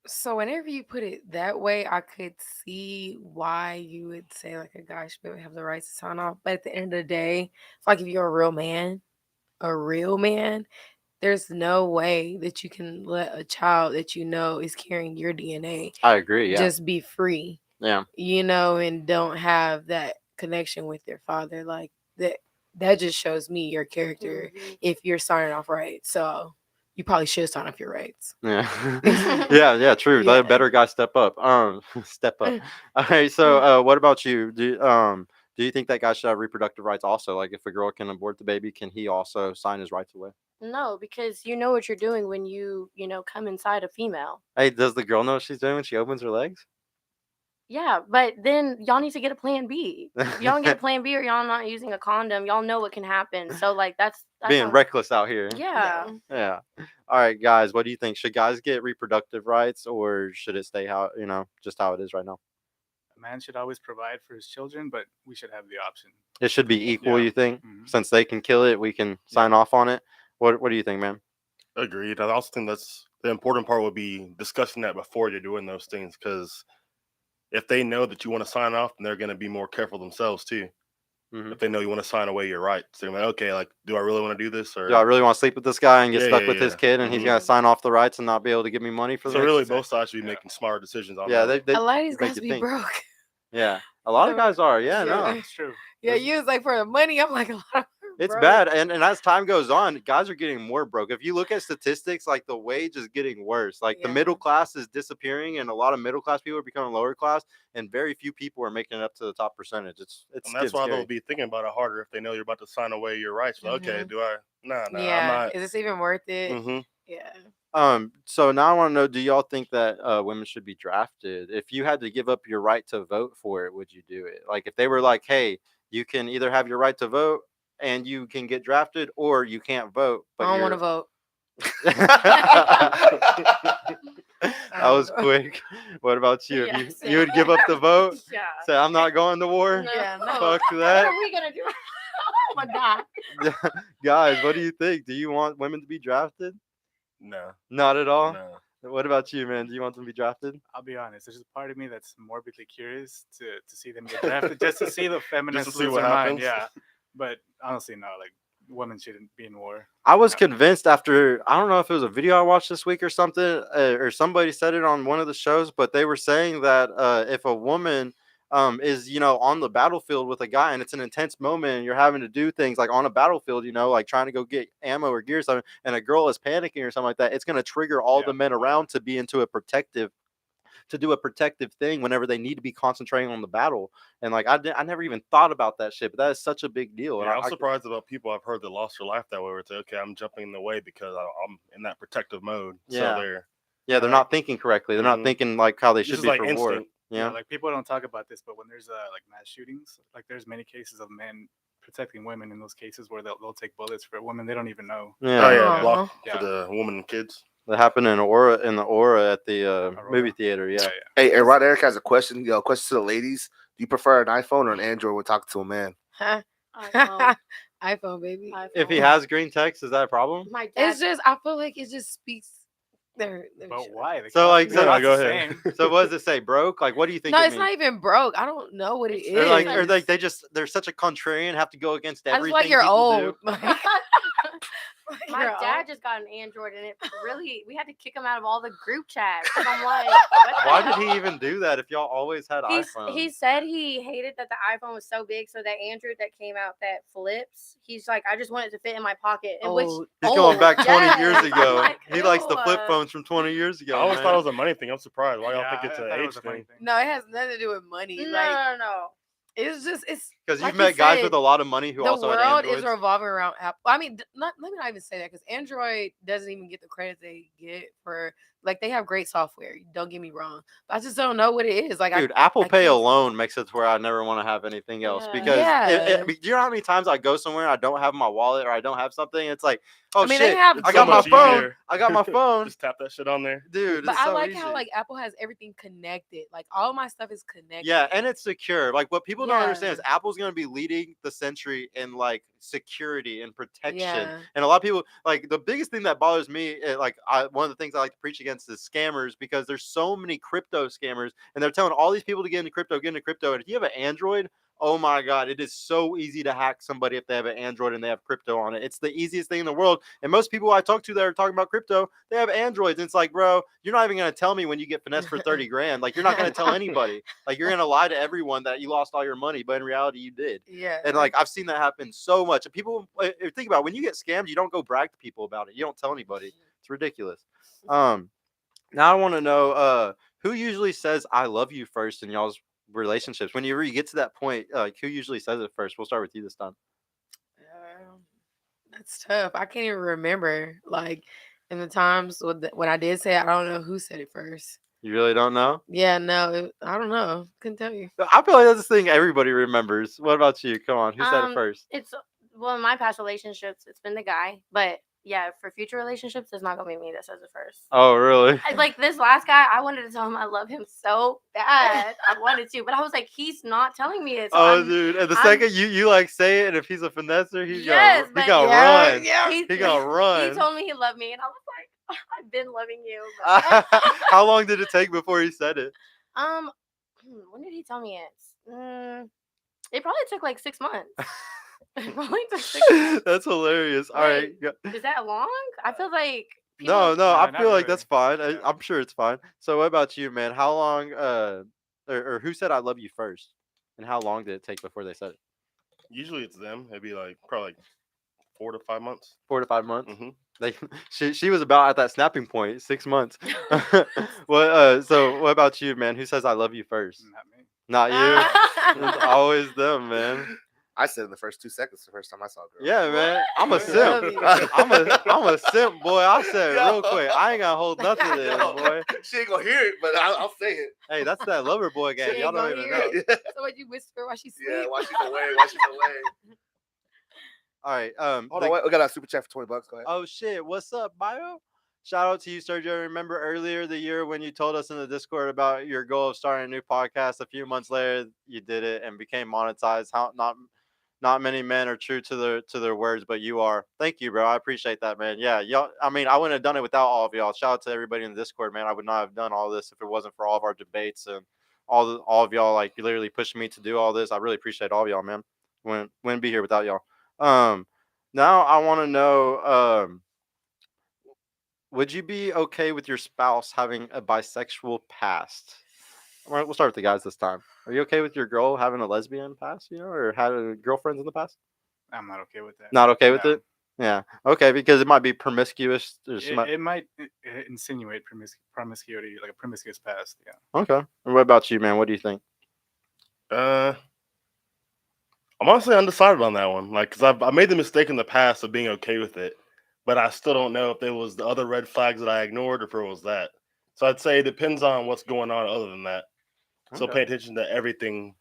So whenever you put it that way, I could see why you would say like a guy should be able to have the rights to sign off. But at the end of the day, it's like if you're a real man, there's no way that you can let a child that you know is carrying your DNA I agree. Yeah. just be free. Yeah. And don't have that connection with their father. Like that just shows me your character if you're signing off rights. So you probably should sign off your rights. Yeah. Yeah, true. Yeah. Let a better guy step up. Step up. All right, so what about you? Do you think that guy should have reproductive rights also? Like if a girl can abort the baby, can he also sign his rights away? No, because you know what you're doing when you come inside a female. Hey, does the girl know what she's doing when she opens her legs? Yeah, but then y'all need to get a plan B. If y'all don't get a plan B or y'all not using a condom, y'all know what can happen. So like that's Being reckless out here. Yeah. Yeah. All right, guys, what do you think? Should guys get reproductive rights, or should it stay just how it is right now? A man should always provide for his children, but we should have the option. It should be equal, Yeah. you think? Mhm. Since they can kill it, we can sign off on it. What do you think, man? Agreed. I also think that's the important part would be discussing that before you're doing those things, because if they know that you want to sign off, then they're going to be more careful themselves too. Mhm. If they know you want to sign away your rights, they're like, okay, like, do I really want to do this? Or Do I really want to sleep with this guy and get Yeah, stuck yeah, with his yeah. kid, and he's Mhm. gonna sign off the rights and not be able to give me money for so the really, next? both sides should be Yeah. making smarter decisions on Yeah, that. they A lot of these make guys you be think. broke. Yeah, a lot of guys are. Yeah, Yeah. no, That's true. Yeah, you was like for the money. I'm like a lot of it's broke. bad, and as time goes on, guys are getting more broke. If you look at statistics, like the wage is getting worse. Like the Yeah. middle class is disappearing, and a lot of middle class people are becoming lower class, and very few people are making it up to the top percentage. It's And that's getting why scary. they'll be thinking about it harder if they know you're about to sign away your rights. Like, okay, Mhm. do I? Nah, Yeah, I'm not. is this even worth it? Mm-hmm. Yeah. So now I want to know: do y'all think that women should be drafted? If you had to give up your right to vote for it, would you do it? Like if they were like, "Hey, you can either have your right to vote and you can get drafted, or you can't vote." But I don't want to vote. That was quick. What about you? Yeah, If you would give up the vote? Yeah. Say, I'm not going to war. No. Yeah, no. Fuck What that. are we gonna do? Oh my god. Guys, what do you think? Do you want women to be drafted? No, Not at all. no. What about you, man? Do you want them to be drafted? I'll be honest. There's a part of me that's morbidly curious to see them get drafted, just to see the feminists Just to see lose what their mind. happens. Yeah, but honestly, no. Like women shouldn't be in war. I was Yeah. convinced after, I don't know if it was a video I watched this week or something, or somebody said it on one of the shows, but they were saying that if a woman is on the battlefield with a guy and it's an intense moment and you're having to do things like on a battlefield, like trying to go get ammo or gear or something, and a girl is panicking or something like that, it's going to trigger all Yeah. the men around to be into to do a protective thing whenever they need to be concentrating on the battle. And like I never even thought about that shit, but that is such a big deal. Yeah, And I'm surprised about people I've heard that lost their life that way. Where it's like, okay, I'm jumping in the way because I'm in that protective mode. Yeah. So they're yeah, they're not thinking correctly. They're not Mhm. thinking like how they this should is be like for war. instinct. Yeah. Like people don't talk about this, but when there's like mass shootings, like there's many cases of men protecting women in those cases where they'll take bullets for women they don't even know. Yeah. Oh yeah, Uh-huh. block Yeah. for the woman and kids. That happened in the Aura at the Aurora. movie theater. Yeah. Hey, and Rod Eric has a question. Question to the ladies. Do you prefer an iPhone or an Android when talking to a man? Huh? iPhone. iPhone, baby. If he iPhone. has green text, is that a problem? My dad. It's just I feel like it just speaks. There. But why? The So, like, concept is so- not go the ahead. same. So what does it say? Broke? Like, what do you think? No, it it's not means? even broke. I don't know what it It's is. Or like is. they're such a contrarian, have to go against I just everything. feel like you're people old. do. My Girl. dad just got an Android, and it really we had to kick him out of all the group chats. 'Cause I'm like, what the Why did hell? he even do that if y'all always had iPhones? He said he hated that the iPhone was so big, so that Android that came out that flips, he's like, I just want it to fit in my pocket. And which He's going back 20 years yes, I'm ago. like, He likes the flip ew. phones from 20 years ago. I always man. thought it was a money thing. I'm surprised. Why y'all Yeah, think it's I an thought it age was a funny thing? thing. No, it has nothing to do with money. No, Like no. it's Because like you've you met guys said, with a lot of money who the also had world Androids. is revolving around Apple. I mean, let me not even say that because Android doesn't even get the credit they get for like they have great software. Don't get me wrong, but I just don't know what it is. Like, Dude, Apple I Pay can't- alone makes it to where I never want to have anything else Yeah. because Yeah. do you know how many times I go somewhere I don't have my wallet or I don't have something? It's like, oh I mean, they shit, have I It's got so my much phone. easier. I got my phone, Just tap that shit on there. dude. But it's I so like easy. how like Apple has everything connected. Like all my stuff is connected. Yeah, and it's secure. Like what people don't understand is Yeah. Apple's going to be leading the century in like security and protection. Yeah. And a lot of people like the biggest thing that bothers me, one of the things I like to preach against is scammers because there's so many crypto scammers and they're telling all these people to get into crypto. And if you have an Android, oh my God, it is so easy to hack somebody if they have an Android and they have crypto on it. It's the easiest thing in the world. And most people I talk to that are talking about crypto, they have Androids. And it's like, bro, you're not even going to tell me when you get finessed for 30 grand. Like, you're not going to tell anybody. Like, you're going to lie to everyone that you lost all your money, but in reality, you did. Yeah. And like, I've seen that happen so much. And people, think about it, when you get scammed, you don't go brag to people about it. You don't tell anybody. It's ridiculous. Now I want to know, who usually says I love you first in y'all's relationships? Whenever you get to that point, like who usually says it first? We'll start with you this time. That's tough. I can't even remember. Like in the times when I did say it, I don't know who said it first. You really don't know? Yeah, no, I don't know. Couldn't tell you. I feel like that's the thing everybody remembers. What about you? Come on, who said it first? It's well, in my past relationships, it's been the guy, but yeah, for future relationships, it's not gonna be me that says it first. Oh, really? Like this last guy, I wanted to tell him I love him so bad. I wanted to, but I was like, he's not telling me it. So Dude, and the I'm- second you like say it, and if he's a finesser, he's Yes, he but gonna yeah, run. yeah. He gonna run. He told me he loved me, and I was like, I've been loving you. But How long did it take before he said it? when did he tell me it? It probably took like 6 months. It probably took 6 months. That's hilarious. All right. Wait, Is that long? I feel like people, No, I not feel like really. that's fine. Yeah. I'm sure it's fine. So what about you, man? How long or who said I love you first? And how long did it take before they said it? Usually it's them. It'd be like probably like 4 to 5 months. 4 to 5 months. Mhm. Like she was about at that snapping point, 6 months. So what about you, man? Who says I love you first? Not me. Not you. It's always them, man. I said in the first 2 seconds the first time I saw a girl. Yeah, man. I'm a Love simp. you. I'm a simp, boy. I said it real Yo. quick. I ain't gonna hold nothing in, Yo, boy. she ain't gonna hear it, but I'll say it. Hey, that's that lover boy She game. ain't Y'all don't gonna even hear know. it. So what you whisper while she sleep? Yeah, while she's away. All right. Hold on, wait, we got a super chat for $20. Go ahead. Oh shit! What's up, Bio? Shout out to you, Sergio. Remember earlier the year when you told us in the Discord about your goal of starting a new podcast? A few months later, you did it and became monetized. How not many men are true to their words, but you are. Thank you, bro. I appreciate that, man. Yeah, y'all. I mean, I wouldn't have done it without all of y'all. Shout out to everybody in the Discord, man. I would not have done all this if it wasn't for all of our debates and all of y'all like literally pushing me to do all this. I really appreciate all of y'all, man. Wouldn't be here without y'all. Now I want to know. Would you be okay with your spouse having a bisexual past? We'll start with the guys this time. Are you okay with your girl having a lesbian past, or had girlfriends in the past? I'm not okay with that. Not okay with No. it? Yeah. Okay, because it might be promiscuous. It might insinuate promiscuity, like a promiscuous past. Yeah. Okay. And what about you, man? What do you think? I'm honestly undecided on that one. Like, because I made the mistake in the past of being okay with it, but I still don't know if there was the other red flags that I ignored or if it was that. So I'd say it depends on what's going on other than that. So Okay. pay attention to everything.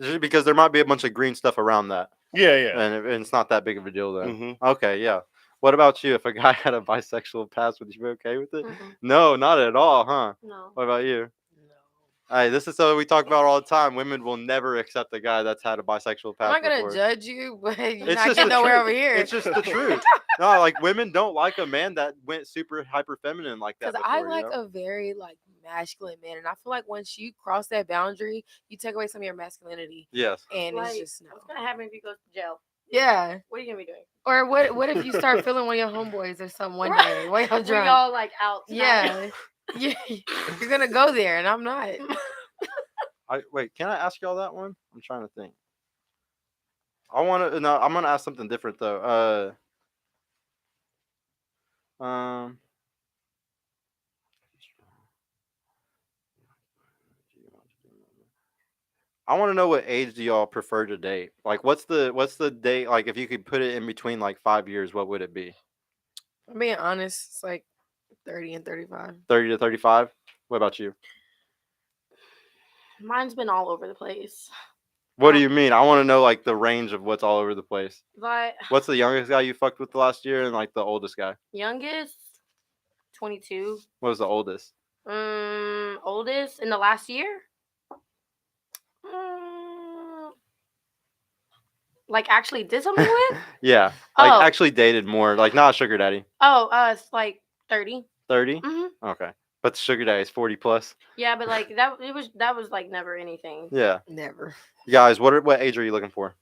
Just because there might be a bunch of green stuff around that. Yeah. And it's not that big of a deal then. Mm-hmm. Okay, yeah. What about you? If a guy had a bisexual past, would you be okay with it? Mm-mm. No, not at all, huh? No. What about you? No. Hey, this is something we talk about all the time. Women will never accept a guy that's had a bisexual past. I'm not gonna before. judge you, but you're It's not just getting the nowhere truth. over here. It's just the truth. No, like women don't like a man that went super hyper feminine like that. Because Before, I like a very like masculine man, and I feel like once you cross that boundary, you take away some of your masculinity, Yes. and Like, it's just no. what's gonna happen if he goes to jail? Yeah. What are you gonna be doing? Or what if you start feeling one of your homeboys or something one Right. day? While y'all We drunk? all like out tonight. Yeah. You're gonna go there, and I'm not. Wait, can I ask y'all that one? I'm trying to think. No, I'm gonna ask something different though. Um. I want to know what age do y'all prefer to date? Like, what's the date? Like, if you could put it in between like 5 years, what would it be? I'm being honest. It's like 30 and 35. 30 to 35. What about you? Mine's been all over the place. What do you mean? I want to know like the range of what's all over the place. But What's the youngest guy you fucked with the last year, and like the oldest guy? youngest, 22. What was the oldest? Oldest in the last year. Mm, like actually did something with? Yeah, like Oh. actually dated more, like not a sugar daddy. Oh, it's like 30. 30. Mhm. Okay, but the sugar daddy is 40 plus. Yeah, but like that was like never anything. Yeah, Never. guys, what age are you looking for?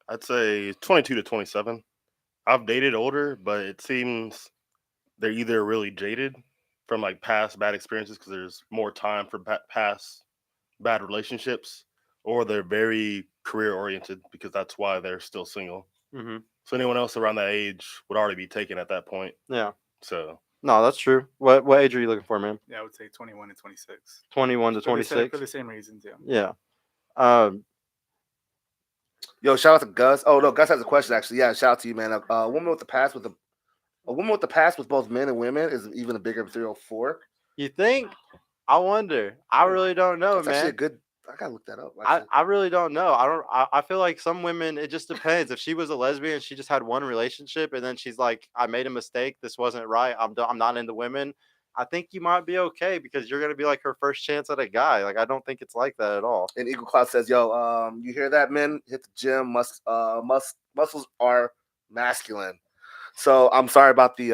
I'd say 22 to 27. I've dated older, but it seems they're either really jaded from like past bad experiences because there's more time for past bad relationships, or they're very career oriented because that's why they're still single. Mm-hmm. So anyone else around that age would already be taken at that point. Yeah. So No, that's true. What age are you looking for, man? Yeah, I would say 21 to 26. 21 to For the same- 26. For the same reasons, yeah. Yeah. Yo, shout out to Gus. Oh no, Gus has a question actually. Yeah, shout out to you, man. A woman with a woman with the past with both men and women is even a bigger material for. You think? I wonder. I really don't know, That's actually man. a good. I gotta look that up. I really don't know. I feel like some women, it just depends. If she was a lesbian, she just had one relationship, and then she's like, I made a mistake. This wasn't right. I'm not into women. I think you might be okay because you're gonna be like her first chance at a guy. Like I don't think it's like that at all. And Eagle Cloud says, "Yo, you hear that, men? Hit the gym. Muscles are masculine." So I'm sorry about the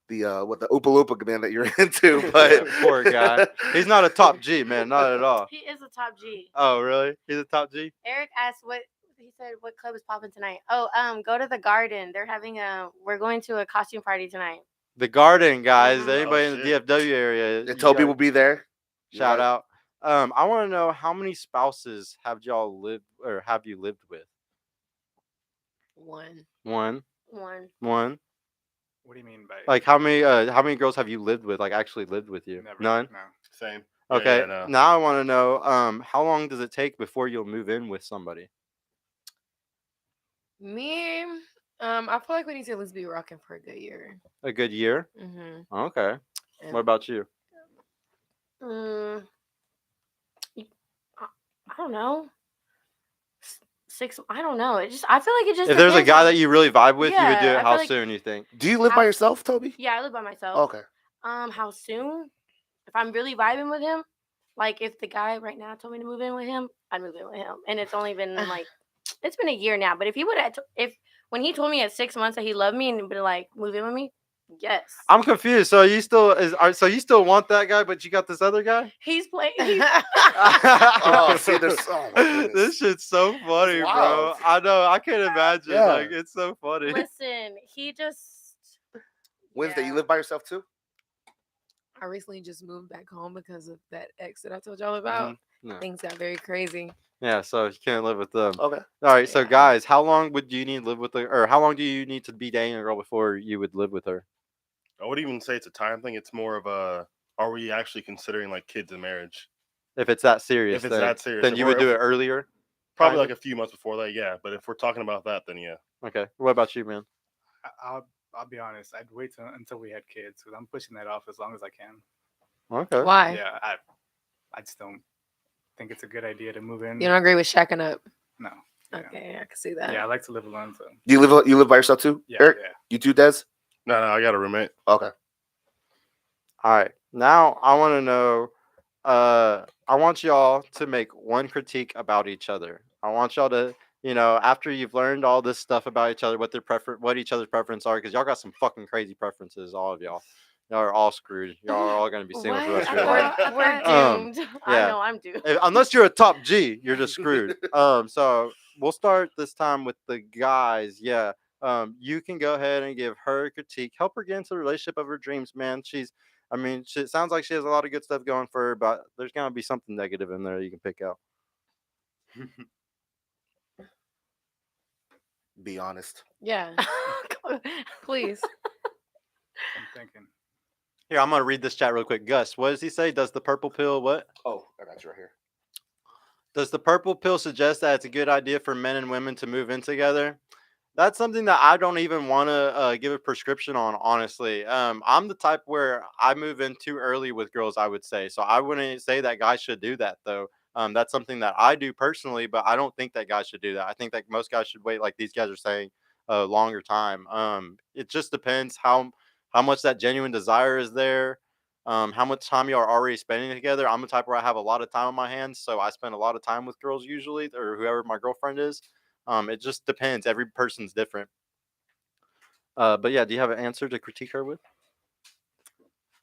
what the Oopa Loopa man that you're into, but Poor guy. He's not a top G, man. Not at all. He is a top G. Oh, really? He's a top G? Eric asked what he said. What club is popping tonight? Oh, go to the Garden. They're having we're going to a costume party tonight. The Garden, guys. Mhm. Anybody Oh, in the shit. DFW area? and you Toby guys- will be there. Shout Right. out. I want to know how many spouses have you lived with? One. One. One. What do you mean by Like how many girls have you lived with? Like actually lived with you? never? None. No. Same. Okay. Yeah, no. Now I want to know how long does it take before you'll move in with somebody? Me, I feel like we need to at least be rocking for a good year. A good year. Mm-hmm. Okay. And What about you? Mm, I don't know. 6. I don't know. I feel like it just. If there's a depends guy on- that you really vibe with, you would do Yeah, it. I How feel like- soon you think? Do you live by yourself, Toby? Yeah, I live by myself. Okay. How soon? If I'm really vibing with him, like if the guy right now told me to move in with him, I'd move in with him. And it's only been like, it's been a year now. But if he would have, when he told me at 6 months that he loved me and been like, move in with me, yes. I'm confused. So you still want that guy, but you got this other guy? He's playing. Oh, see, there's oh my goodness. This shit's so funny, bro. wild. I know. I can't imagine. Yeah. Like it's so funny. Listen, he just. Wednesday, yeah. you live by yourself too? I recently just moved back home because of that ex that I told y'all about. No. Things got very crazy. Yeah, so you can't live with them. Okay. All right, so Yeah. guys, how long would you need to live with her, or how long do you need to be dating a girl before you would live with her? I wouldn't even say it's a time thing. It's more of a, are we actually considering like kids in marriage? If it's that serious, If it's that serious, then if you would we're- do it earlier. Probably Kinda. like a few months before that, yeah. But if we're talking about that, then yeah. Okay, what about you, man? I'll be honest. I'd wait until we had kids because I'm pushing that off as long as I can. Okay. Why? Yeah, I just don't think it's a good idea to move in. You don't agree with shacking up? No. Yeah. Okay, I can see that. Yeah, I like to live alone. So You live by yourself too? yeah, Eric? yeah. You too, Des? No, I got a roommate. Okay. All right. Now I want to know. I want y'all to make one critique about each other. I want y'all to, after you've learned all this stuff about each other, what each other's preferences are, because y'all got some fucking crazy preferences, all of y'all. Y'all are all screwed. Y'all are all gonna be single for the rest of your What? life. I We're thought- doomed. I yeah. know I'm doomed. Unless you're a top G, you're just screwed. So we'll start this time with the guys. Yeah. You can go ahead and give her a critique. Help her get into the relationship of her dreams, man. It sounds like she has a lot of good stuff going for her, but there's gonna be something negative in there you can pick out. Be honest. Yeah, please. I'm thinking. Here, I'm gonna read this chat real quick. Gus, what does he say? Does the purple pill what? Oh, I got you right here. Does the purple pill suggest that it's a good idea for men and women to move in together? That's something that I don't even want to give a prescription on, honestly. I'm the type where I move in too early with girls, I would say. So I wouldn't say that guys should do that, though. That's something that I do personally, but I don't think that guys should do that. I think that most guys should wait, like these guys are saying, a longer time. It just depends how much that genuine desire is there, how much time you are already spending together. I'm the type where I have a lot of time on my hands, so I spend a lot of time with girls usually, or whoever my girlfriend is. It just depends. Every person's different. But yeah, do you have an answer to critique her with?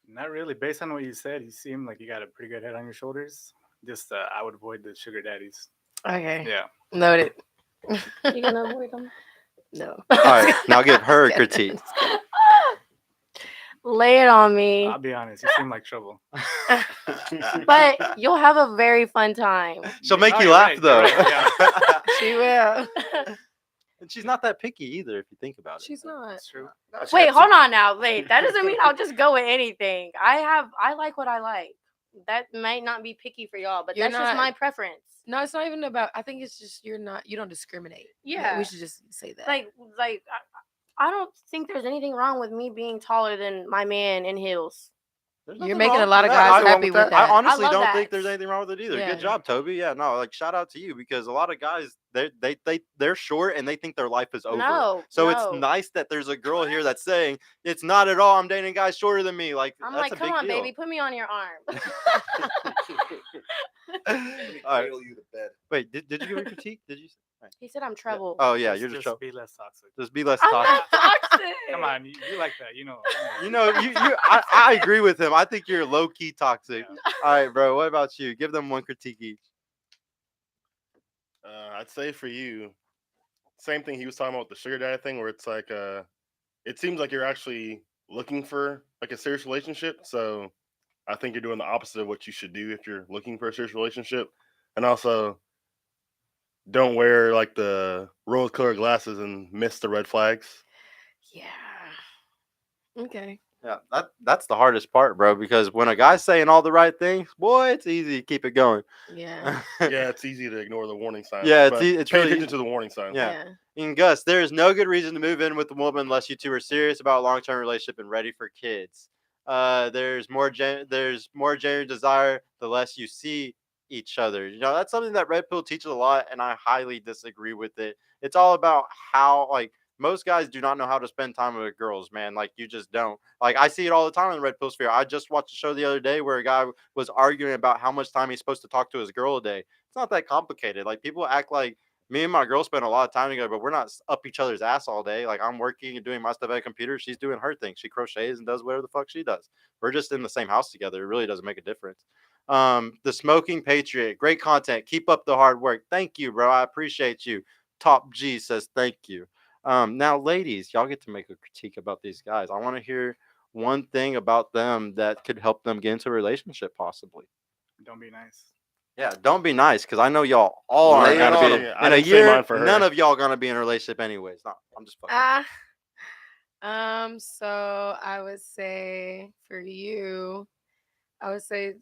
Not really. Based on what you said, you seem like you got a pretty good head on your shoulders. Just I would avoid the sugar daddies. Okay, Yeah. noted. You gonna avoid them? No. All right, now give her a critique. Lay it on me. I'll be honest. You seem like trouble. But you'll have a very fun time. She'll make No, you you're laugh right, though. you're right, She will. And she's not that picky either, if you think about it. She's not. That's true. No, she Wait, got hold on now. Wait, that doesn't mean I'll just go with anything. I like what I like. That might not be picky for y'all, but You're that's just not- my preference. No, it's not even about. I think it's just you don't discriminate. Yeah. we should just say that. Like I don't think there's anything wrong with me being taller than my man in heels. There's You're nothing making wrong a lot of with that. guys I- happy with I that. I honestly love don't that. think there's anything wrong with it either. Yeah. Good job, Toby. Yeah, no, like shout out to you because a lot of guys they're short and they think their life is over. No, So no. it's nice that there's a girl here that's saying it's not at all. I'm dating guys shorter than me. Like I'm that's like, a come big on, deal. baby, put me on your arm. Let me All right. cradle you to bed. Wait, did you give a critique? Did you? He said I'm trouble. Oh yeah, you're just just be less toxic. just be less I'm toxic. not toxic. Come on, you like that, you know. You know, I agree with him. I think you're low key toxic. Yeah. All right, bro. What about you? Give them one critique each. I'd say for you, same thing he was talking about with the sugar daddy thing, where it's like, it seems like you're actually looking for like a serious relationship. So I think you're doing the opposite of what you should do if you're looking for a serious relationship. And also, don't wear like the rose-colored glasses and miss the red flags. Yeah. Okay. Yeah, that's the hardest part, bro. Because when a guy's saying all the right things, boy, it's easy to keep it going. Yeah. Yeah, it's easy to ignore the warning signs. Yeah, but it's pay really attention easy. to the warning signs. Yeah. And Gus, there is no good reason to move in with a woman unless you two are serious about a long-term relationship and ready for kids. There's more genuine desire the less you see each other. You know, that's something that Red Pill teaches a lot, and I highly disagree with it. It's all about how, like, most guys do not know how to spend time with girls, man. Like, you just don't. Like, I see it all the time in the Red Pill sphere. I just watched a show the other day where a guy was arguing about how much time he's supposed to talk to his girl a day. It's not that complicated. Like, people act like me and my girl spend a lot of time together, but we're not up each other's ass all day. Like, I'm working and doing my stuff at a computer. She's doing her thing. She crochets and does whatever the fuck she does. We're just in the same house together. It really doesn't make a difference. The Smoking Patriot, great content. Keep up the hard work. Thank you, bro. I appreciate you. Top G says thank you. Now, ladies, y'all get to make a critique about these guys. I want to hear one thing about them that could help them get into a relationship, possibly. Don't be nice. Yeah, don't be nice, because I know y'all all aren't Lay it gonna on be 'em. I in a didn't say year. mine for her. None of y'all gonna be in a relationship anyways. No, I'm just fucking. So I would say for you, I would say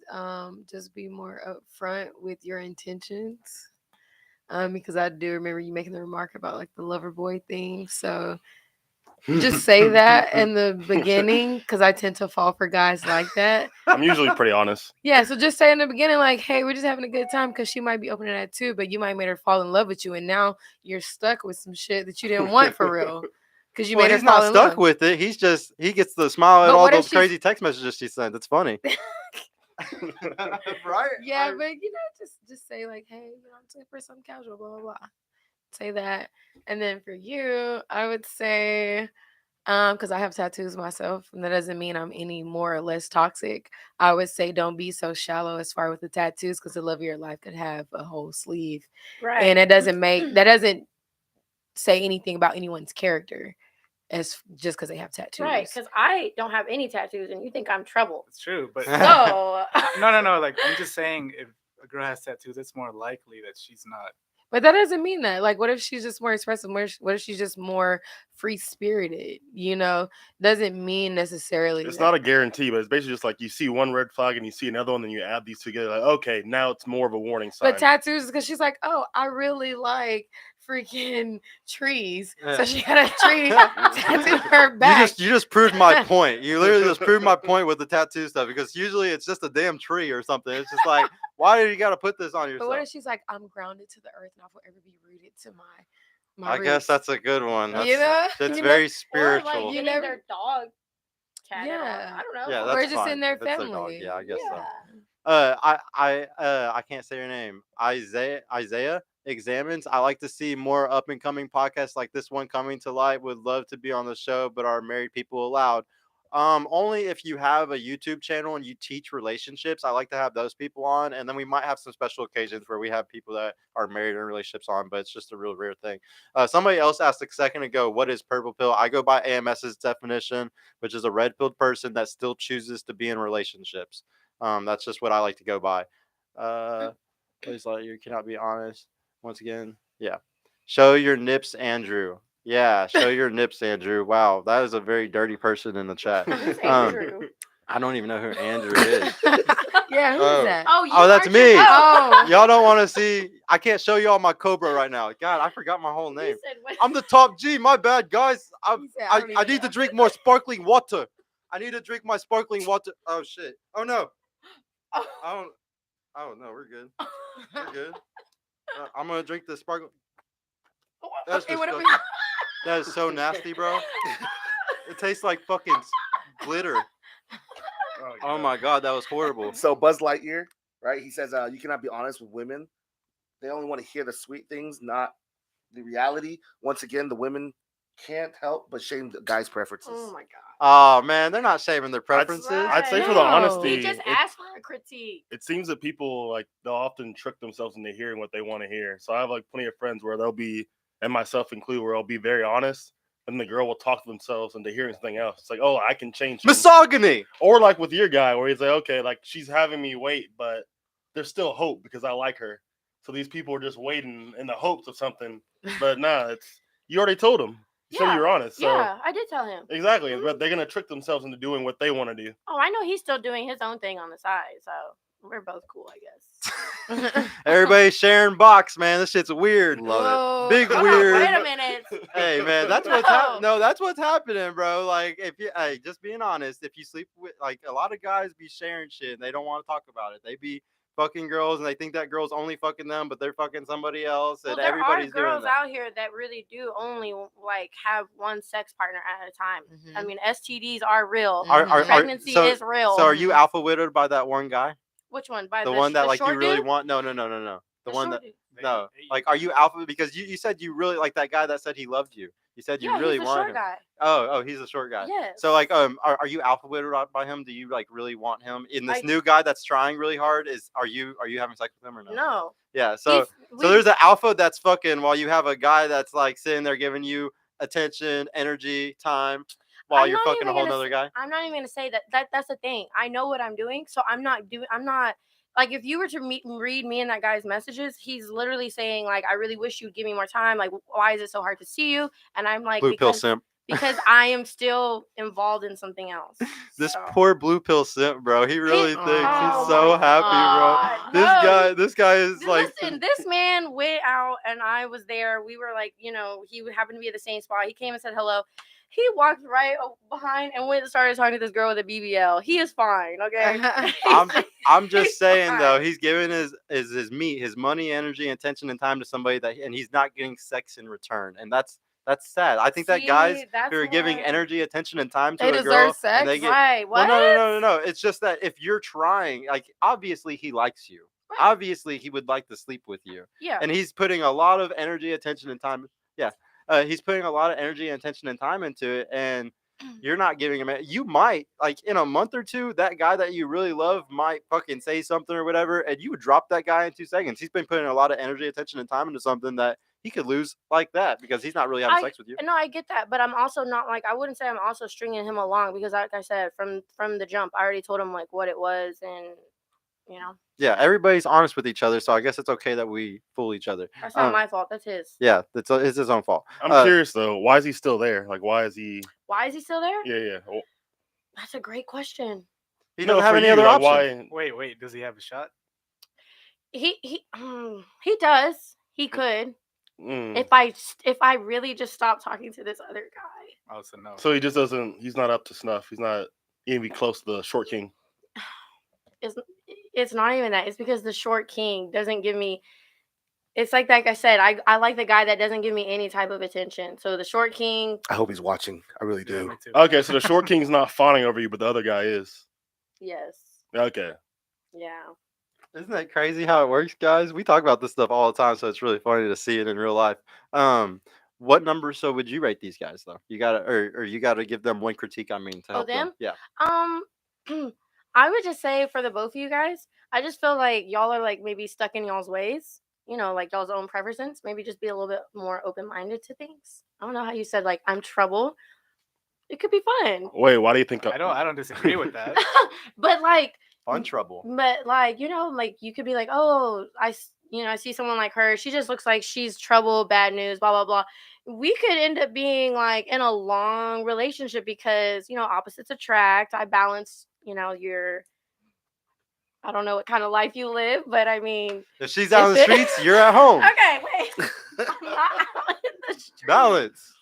just be more upfront with your intentions. Because I do remember you making the remark about like the lover boy thing. So just say that in the beginning, because I tend to fall for guys like that. I'm usually pretty honest. Yeah, so just say in the beginning, like, hey, we're just having a good time, because she might be open to that too, but you might make her fall in love with you, and now you're stuck with some shit that you didn't want for real. Because you Well, made her he's fall not in stuck love. with it. He gets the smile at But all what if those she's- crazy text messages she sent. It's funny. Right? Yeah, but just say like, hey, I'm looking for something casual, blah blah blah. Say that, and then for you, I would say, Because I have tattoos myself, and that doesn't mean I'm any more or less toxic. I would say don't be so shallow as far with the tattoos, because the love of your life could have a whole sleeve, Right. and it doesn't that doesn't say anything about anyone's character as just because they have tattoos. Right, because I don't have any tattoos, and you think I'm trouble. It's true, but So no. Like I'm just saying, if a girl has tattoos, it's more likely that she's not. But that doesn't mean that. Like, what if she's just more expressive? What if she's just more free spirited? You know, doesn't mean necessarily. It's that. not a guarantee, but it's basically just like you see one red flag and you see another one, and you add these together. Like, okay, now it's more of a warning sign. But tattoos, because she's like, oh, I really like freaking trees. So she got a tree tattoo on her back. You just proved my point. You literally just proved my point with the tattoo stuff, because usually it's just a damn tree or something. It's just like, why do you got to put this on But yourself? what if she's like, I'm grounded to the earth and I'll forever be rooted to my I guess roots. that's a good one. That's, You know? that's You very know? spiritual. Or like You getting never- their dog tatted Yeah. on. I don't know. Yeah, Or that's just fine. in their If it's dog, family. yeah, I guess so. Yeah. I can't say your name. Isaiah examines. I like to see more up and coming podcasts like this one coming to light. Would love to be on the show, but are married people allowed? Only if you have a YouTube channel and you teach relationships. I like to have those people on, and then we might have some special occasions where we have people that are married in relationships on, but it's just a real rare thing. Somebody else asked a second ago, what is purple pill? I go by AMS's definition, which is a red pilled person that still chooses to be in relationships. That's just what I like to go by. Please let you cannot be honest. Once again, yeah. Show your nips, Andrew. Yeah, show your nips, Andrew. Wow, that is a very dirty person in the chat. Who's Um, Andrew? I don't even know who Andrew is. Yeah, who's Oh. that? Oh, you Oh, that's are me. Oh. Y'all don't want to see. I can't show y'all my Cobra right now. God, I forgot my whole You name. said what? I'm the top G. My bad, guys. He said, I don't I even need to know. drink more sparkling water. I need to drink my sparkling water. Oh shit. Oh no. Oh. I don't. Oh no, we're good. We're good. I'm gonna drink the sparkling. That's Okay, what if disgusting. That is so nasty, bro. It tastes like fucking glitter. Oh my god, that was horrible. So Buzz Lightyear, right? He says you cannot be honest with women. They only want to hear the sweet things, not the reality. Once again, the women can't help but shame the guys' preferences. Oh my god. Oh man, they're not shaving their preferences. I'd say for No. the honesty, He just it, asked for a critique. it seems that people like they'll often trick themselves into hearing what they want to hear. So I have like plenty of friends where they'll be, and myself included, where I'll be very honest, and the girl will talk to themselves into hearing something else. It's like, oh, I can change. things. Misogyny. Or like with your guy, where he's like, okay, like she's having me wait, but there's still hope because I like her. So these people are just waiting in the hopes of something. But nah, it's you already told them. You said you were honest. So Yeah, I did tell him. exactly. But they're gonna trick themselves into doing what they want to do. Oh, I know he's still doing his own thing on the side, so we're both cool, I guess. Everybody sharing box, man. This shit's weird. Love Big Oh, weird. Wait a minute. Hey man, that's what's happening. No, that's what's happening, bro. Like if you, hey, just being honest, if you sleep with, like a lot of guys be sharing shit and they don't want to talk about it. They be fucking girls and they think that girl's only fucking them, but they're fucking somebody else, and Well, there are everybody's doing girls that. out here that really do only like have one sex partner at a time. I mean, STDs are real. Pregnancy so, is real. So are you alpha widowed by that one guy? Which one? By The one that the like you short really dude? want? No. The The one short that dude. no. Like, are you alpha? Because you said you really like that guy that said he loved you. You said you Yeah, really he's the want short him. guy. Oh, he's a short guy. Yes. So like, are you alpha widowed by him? Do you like really want him? In this Like- new guy that's trying really hard, are you having sex with him or no? No. Yeah. So there's an alpha that's fucking while you have a guy that's like sitting there giving you attention, energy, time, while I'm you're not fucking a even whole gonna nother guy. I'm not even gonna say that. That's the thing. I know what I'm doing, so I'm not like if you were to read me and that guy's messages, he's literally saying like, I really wish you'd give me more time. Like, why is it so hard to see you? And I'm like, Blue pill simp. because I am still involved in something else. This So. poor blue pill simp, bro. He really thinks Oh he's so my happy, bro. God. This guy is like. Listen, this man went out and I was there. We were like, he happened to be at the same spot. He came and said hello. He walked right behind and went and started talking to this girl with a BBL. He is fine, okay? I'm just saying fine. though, he's giving his meat, his money, energy, attention, and time to somebody and he's not getting sex in return, and that's sad. I think that guys who are giving energy, attention, and time to They a deserve girl, sex? and they get Right, well, what? no. It's just that if you're trying, like obviously he likes you. Right. Obviously he would like to sleep with you. Yeah. And he's putting a lot of energy, attention, and time. Yeah. He's putting a lot of energy and attention and time into it, and you're not giving him it. You might, like, in a month or two, that guy that you really love might fucking say something or whatever, and you would drop that guy in 2 seconds. He's been putting a lot of energy, attention, and time into something that he could lose like that because he's not really having sex with you. No, I get that, but I'm also not like, I wouldn't say I'm also stringing him along, because like I said, from the jump, I already told him like what it was, and you know, Yeah, everybody's honest with each other, so I guess it's okay that we fool each other. that's not my fault. That's his. Yeah, it's his own fault. I'm curious though. Why is he still there? Like, why is he? Why is he still there? Yeah. Well, That's a great question. He no, doesn't have for any you, other like, option. why? Wait. Does he have a shot? He does. He could. Mm. If I really just stopped talking to this other guy. Oh, so no. So he just doesn't. He's not up to snuff. He's not even close to the short king. It's not even that. It's because the short king doesn't give me. It's like I said, I like the guy that doesn't give me any type of attention. So the short king. I hope he's watching. I really Yeah, do. me too. Okay, so the short king's not fawning over you, but the other guy is. Yes. Okay. Yeah. Isn't that crazy how it works, guys? We talk about this stuff all the time, so it's really funny to see it in real life. What number so would you rate these guys though? You gotta or you gotta give them one critique. I mean, to help them. Yeah. I would just say for the both of you guys, I just feel like y'all are like maybe stuck in y'all's ways. You know, like y'all's own preferences. Maybe just be a little bit more open minded to things. I don't know how you said like I'm trouble. It could be fun. Wait, why do you think? I don't disagree with that. But like. Fun trouble. But like, you know, like you could be like, oh, I see someone like her. She just looks like she's trouble, bad news, blah, blah, blah. We could end up being like in a long relationship because, you know, opposites attract. I balance, you know, I don't know what kind of life you live, but I mean. If she's out on the streets, you're at home. Okay, wait. I'm not out in the streets. Balance.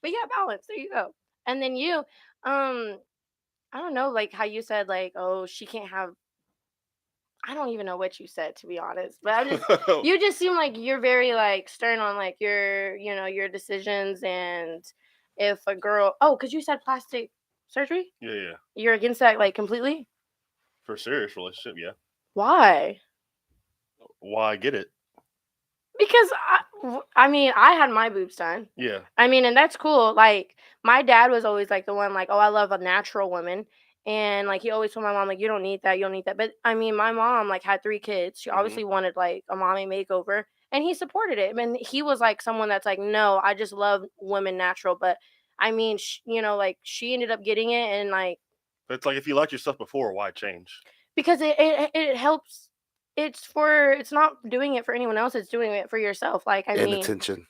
But yeah, balance. There you go. And then you, I don't know, like how you said, like, oh, she can't have. I don't even know what you said, to be honest. But I'm just, you just seem like you're very like stern on like your decisions, and if a girl, because you said plastic surgery, Yeah. you're against that like completely. For serious relationship, yeah. Why? Why get it? Because I mean, I had my boobs done. Yeah. I mean, and that's cool. Like, my dad was always like the one, like, oh, I love a natural woman. And like, he always told my mom, like, you don't need that. You don't need that. But I mean, my mom like had 3 kids. She obviously wanted like a mommy makeover, and he supported it. And he was like someone that's like, no, I just love women natural. But I mean, like she ended up getting it, and like. But it's like, if you liked yourself before, why change? Because it helps. It's not doing it for anyone else. It's doing it for yourself. Like, I mean, attention.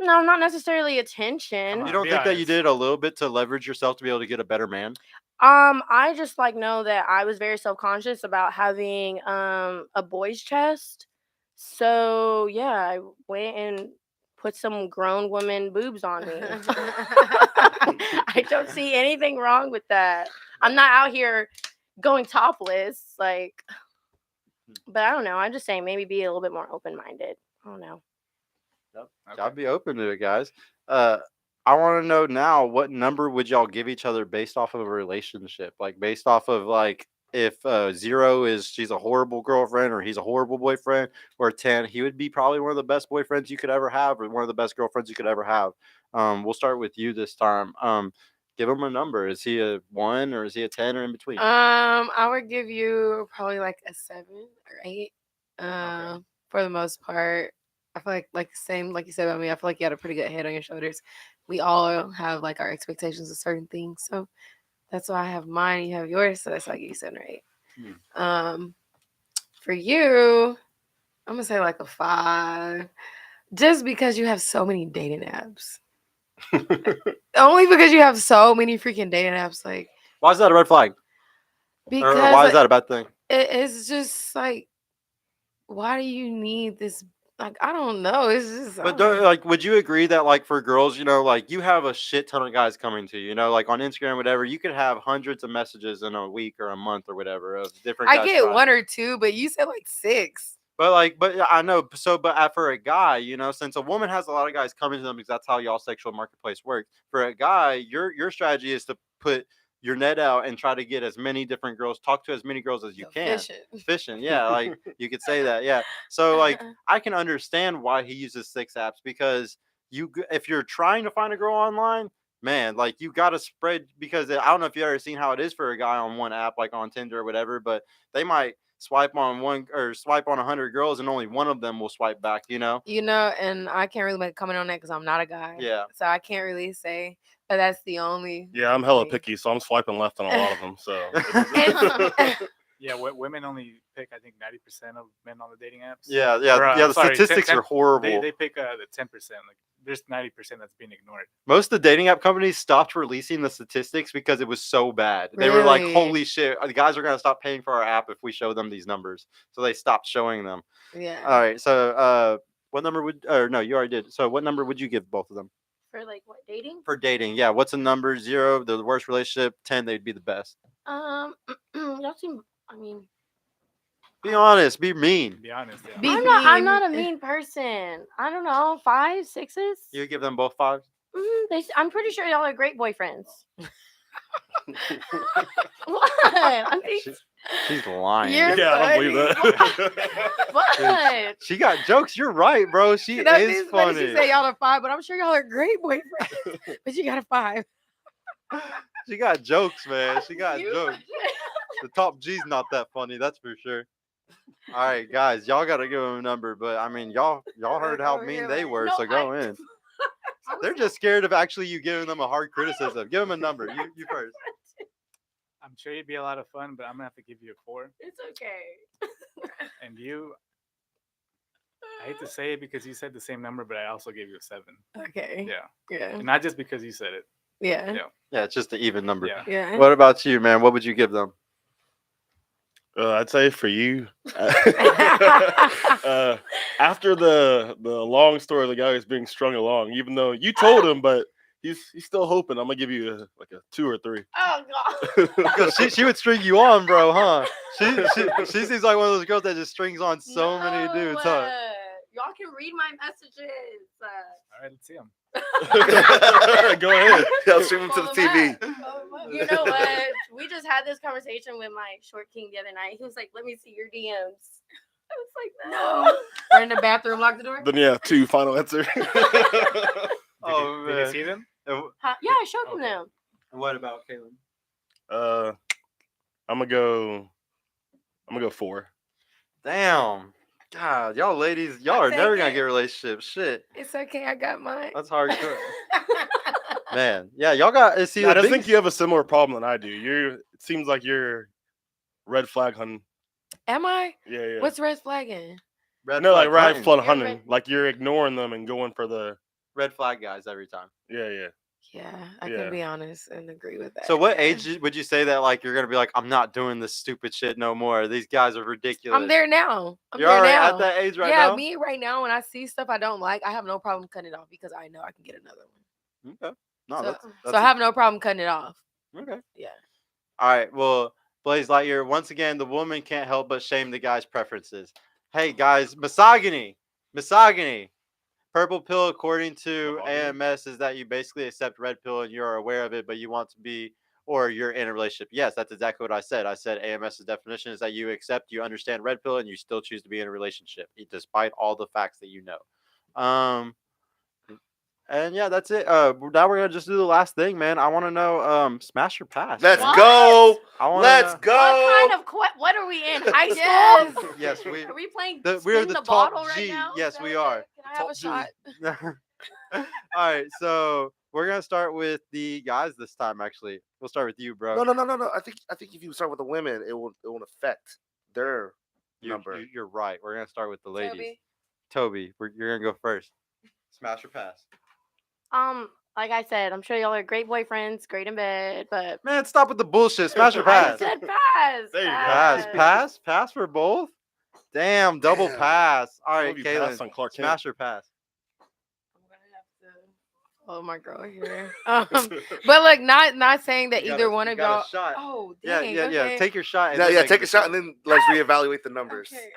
No, not necessarily attention. You don't think that you did a little bit to leverage yourself to be able to get a better man? I just like know that I was very self-conscious about having a boy's chest. So yeah, I went and put some grown woman boobs on me. I don't see anything wrong with that. I'm not out here going topless, like. But I don't know. I'm just saying, maybe be a little bit more open-minded. I don't know. Yep. Okay. I'd be open to it, guys. I want to know now, what number would y'all give each other based off of a relationship? Like, based off of like, if 0 is she's a horrible girlfriend or he's a horrible boyfriend, or 10, he would be probably one of the best boyfriends you could ever have, or one of the best girlfriends you could ever have. We'll start with you this time. Give him a number. Is he a 1 or is he a 10 or in between? I would give you probably like a 7 or 8. Okay. For the most part. I feel like same like you said about me. I feel like you had a pretty good head on your shoulders. We all have like our expectations of certain things, so that's why I have mine. You have yours, so that's why I give you 7 or 8. For you, I'm gonna say like a 5, just because you have so many dating apps. Only because you have so many freaking dating apps. Like, why is that a red flag? Because or why is that a bad thing? It's just like, why do you need this? Like, I don't know. It's just. But don't, like, would you agree that like for girls, like you have a shit ton of guys coming to you, like on Instagram, whatever, you could have hundreds of messages in a week or a month or whatever of different. I guys get trying. 1 or 2, but you said like 6. But I know. So, but for a guy, since a woman has a lot of guys coming to them because that's how y'all sexual marketplace works. For a guy, your strategy is to put your net out and try to get as many different girls, talk to as many girls as you can. Fishing, yeah, like you could say that, yeah. So like I can understand why he uses 6 apps, because if you're trying to find a girl online, man, like you got to spread, because I don't know if you ever seen how it is for a guy on one app, like on Tinder or whatever, but they might swipe on 100 girls and only one of them will swipe back, And I can't really make a comment on that because I'm not a guy. Yeah. So I can't really say, but that's the only. Yeah, I'm hella thing. picky, so I'm swiping left on a lot of them. So Yeah, women only pick, I think, 90% of men on the dating apps. Yeah, Or, the sorry, statistics are horrible. They pick the 10%. Like, there's 90% that's being ignored. Most of the dating app companies stopped releasing the statistics because it was so bad. They were like, Really? holy shit, the guys are going to stop paying for our app if we show them these numbers. So they stopped showing them. Yeah. All right. So what number no, you already did. So what number would you give both of them? For like what, dating? For dating. Yeah. What's a number? 0, the worst relationship. 10, they'd be the best. Y'all seem. I mean, Be honest. Be mean. Be honest. Yeah. Be I'm mean. not a mean person. I don't know, 5, 6s. You give them both 5s? I'm pretty sure y'all are great boyfriends. What? I'm being, She's lying. You're yeah, I don't believe that. what? She got jokes. You're right, bro. She is funny. She say y'all are 5, but I'm sure y'all are great boyfriends. But you got a 5. She got jokes, man. She got You- jokes. The top G's not that funny, that's for sure. All right, guys, y'all gotta give them a number, but I mean, y'all heard how mean they were, so go in. They're just scared of actually you giving them a hard criticism. Give them a number. You first. I'm sure it'd be a lot of fun, but I'm going to have to give you a 4. It's okay. And you, I hate to say it because you said the same number, but I also gave you a 7. Okay. Yeah. Yeah. And not just because you said it. Yeah. Yeah. Yeah, it's just an even number. Yeah. Yeah. What about you, man? What would you give them? I'd say for you, after the long story of the guy who's being strung along, even though you told him, but he's still hoping. I'm gonna give you a 2 or 3. Oh god. Because she would string you on, bro, huh? She seems like one of those girls that just strings on so many dudes, huh? Y'all can read my messages. All right, let's see them. Go ahead. I'll stream him to the TV. You know what? We just had this conversation with my short king the other night. He was like, "Let me see your DMs." I was like, "No." We're in the bathroom, lock the door. Then yeah, 2 final answer. Did you see them? Huh? Yeah, I showed him Okay. them. And what about Caitlin? I'm gonna go 4. Damn. God, y'all ladies, y'all are I'll never take gonna it. get relationships. Shit. It's okay. I got mine. That's hardcore. Man. Yeah, y'all got see I the just big- think you have a similar problem than I do. It seems like you're red flag hunting. Am I? Yeah. What's red flagging? red No, like flag red hunting. flag You're hunting. red- Like you're ignoring them and going for the Red flag guys every time. yeah. Yeah, I Yeah. can be honest and agree with that. So what yeah. age would you say that like you're gonna be like, I'm not doing this stupid shit no more? These guys are ridiculous. I'm there now. I'm You're there already now. at that age right yeah, now. me right now. When I see stuff I don't like, I have no problem cutting it off because I know I can get another one. Okay. No, So- that's So I have no problem cutting it off. okay. Yeah. All right. Well, Blaze Lightyear, once again, the woman can't help but shame the guy's preferences. Hey guys, misogyny. Purple pill, according to Mahogany? AMS, is that you basically accept red pill and you're aware of it, but you want to be, or you're in a relationship. Yes, that's exactly what I said. I said AMS's definition is that you accept, you understand red pill, and you still choose to be in a relationship, despite all the facts that you know. And yeah, that's it. Now we're gonna just do the last thing, man. I want to know, smash or pass. Let's man. What? go. I wanna Let's know- go. What kind of what are we in? High school? Yes. Yes, we. Are we playing We're spin the the top bottle right G. now? Yes, Is we that are. it? Can I have a Top G. shot? All right, so we're gonna start with the guys this time. Actually, we'll start with you, bro. No. I think if you start with the women, it won't affect their number. You're right. We're gonna start with the ladies. Toby, you're gonna go first. Smash or pass? Like I said, I'm sure y'all are great boyfriends, great in bed, but Man, stop with the bullshit. Smash or I pass? said pass. There you go. Pass for both. Damn, double Damn. pass. All What right, have you passed Kaylin, on Clark Kent? smash or pass? I'm gonna have to follow my girl here. But like not saying that You either got a- one you of got a y'all. shot. Oh, Yeah, dang. yeah. Okay. Take your shot. And Yeah, then yeah. make Take a shot and decision. then let's reevaluate the numbers. Okay.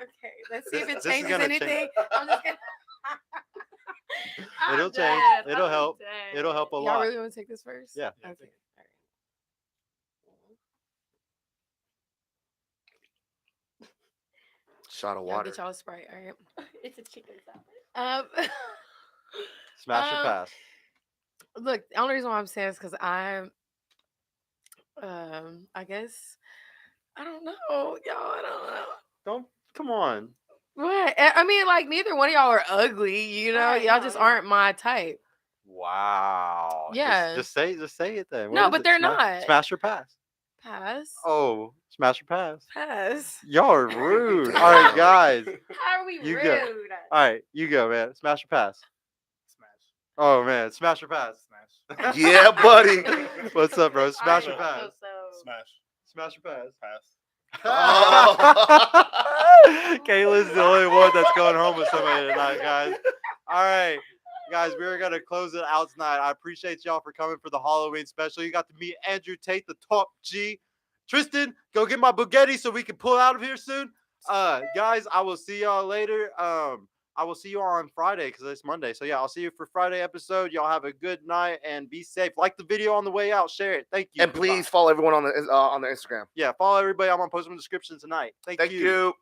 Let's see if it This is changes gonna change. anything. I'm just gonna. It'll I'm change. dead. It'll I'm help. dead. It'll help a Y'all lot. really want to take this first? Yeah. Yeah, Okay. take it. All Shot of right. Y'all water. get y'all a Sprite. All right. It's a chicken salad. Smash or pass? Look, the only reason why I'm saying is because I guess I don't know, y'all. I don't know. Don't come on. What? I mean, like neither one of y'all are ugly. You know, Right, y'all no, just yeah. aren't my type. Wow. Yeah. Just say it then. No, What is but it? they're not. Smash or pass? Pass. Oh, smash or pass? Pass. Y'all are rude. All right, guys. How are we You rude? go. All right, you go, man. Smash or pass? Smash. Oh man, smash or pass? Smash. Yeah, buddy. What's up, bro? Smash or I pass? feel so- Smash. Smash or pass? Pass. Oh. Kayla's the only one that's going home with somebody tonight, guys. All right, guys, we're gonna close it out tonight. I appreciate y'all for coming for the Halloween special. You got to meet Andrew Tate, the top G. Tristan, go get my Bugatti so we can pull out of here soon. Guys, I will see y'all later. I will see you on Friday because it's Monday. So yeah, I'll see you for Friday episode. Y'all have a good night and be safe. Like the video on the way out. Share it. Thank you. And please Bye. follow everyone on the Instagram. Yeah, follow everybody. I'm gonna post them in the description tonight. Thank Thank you.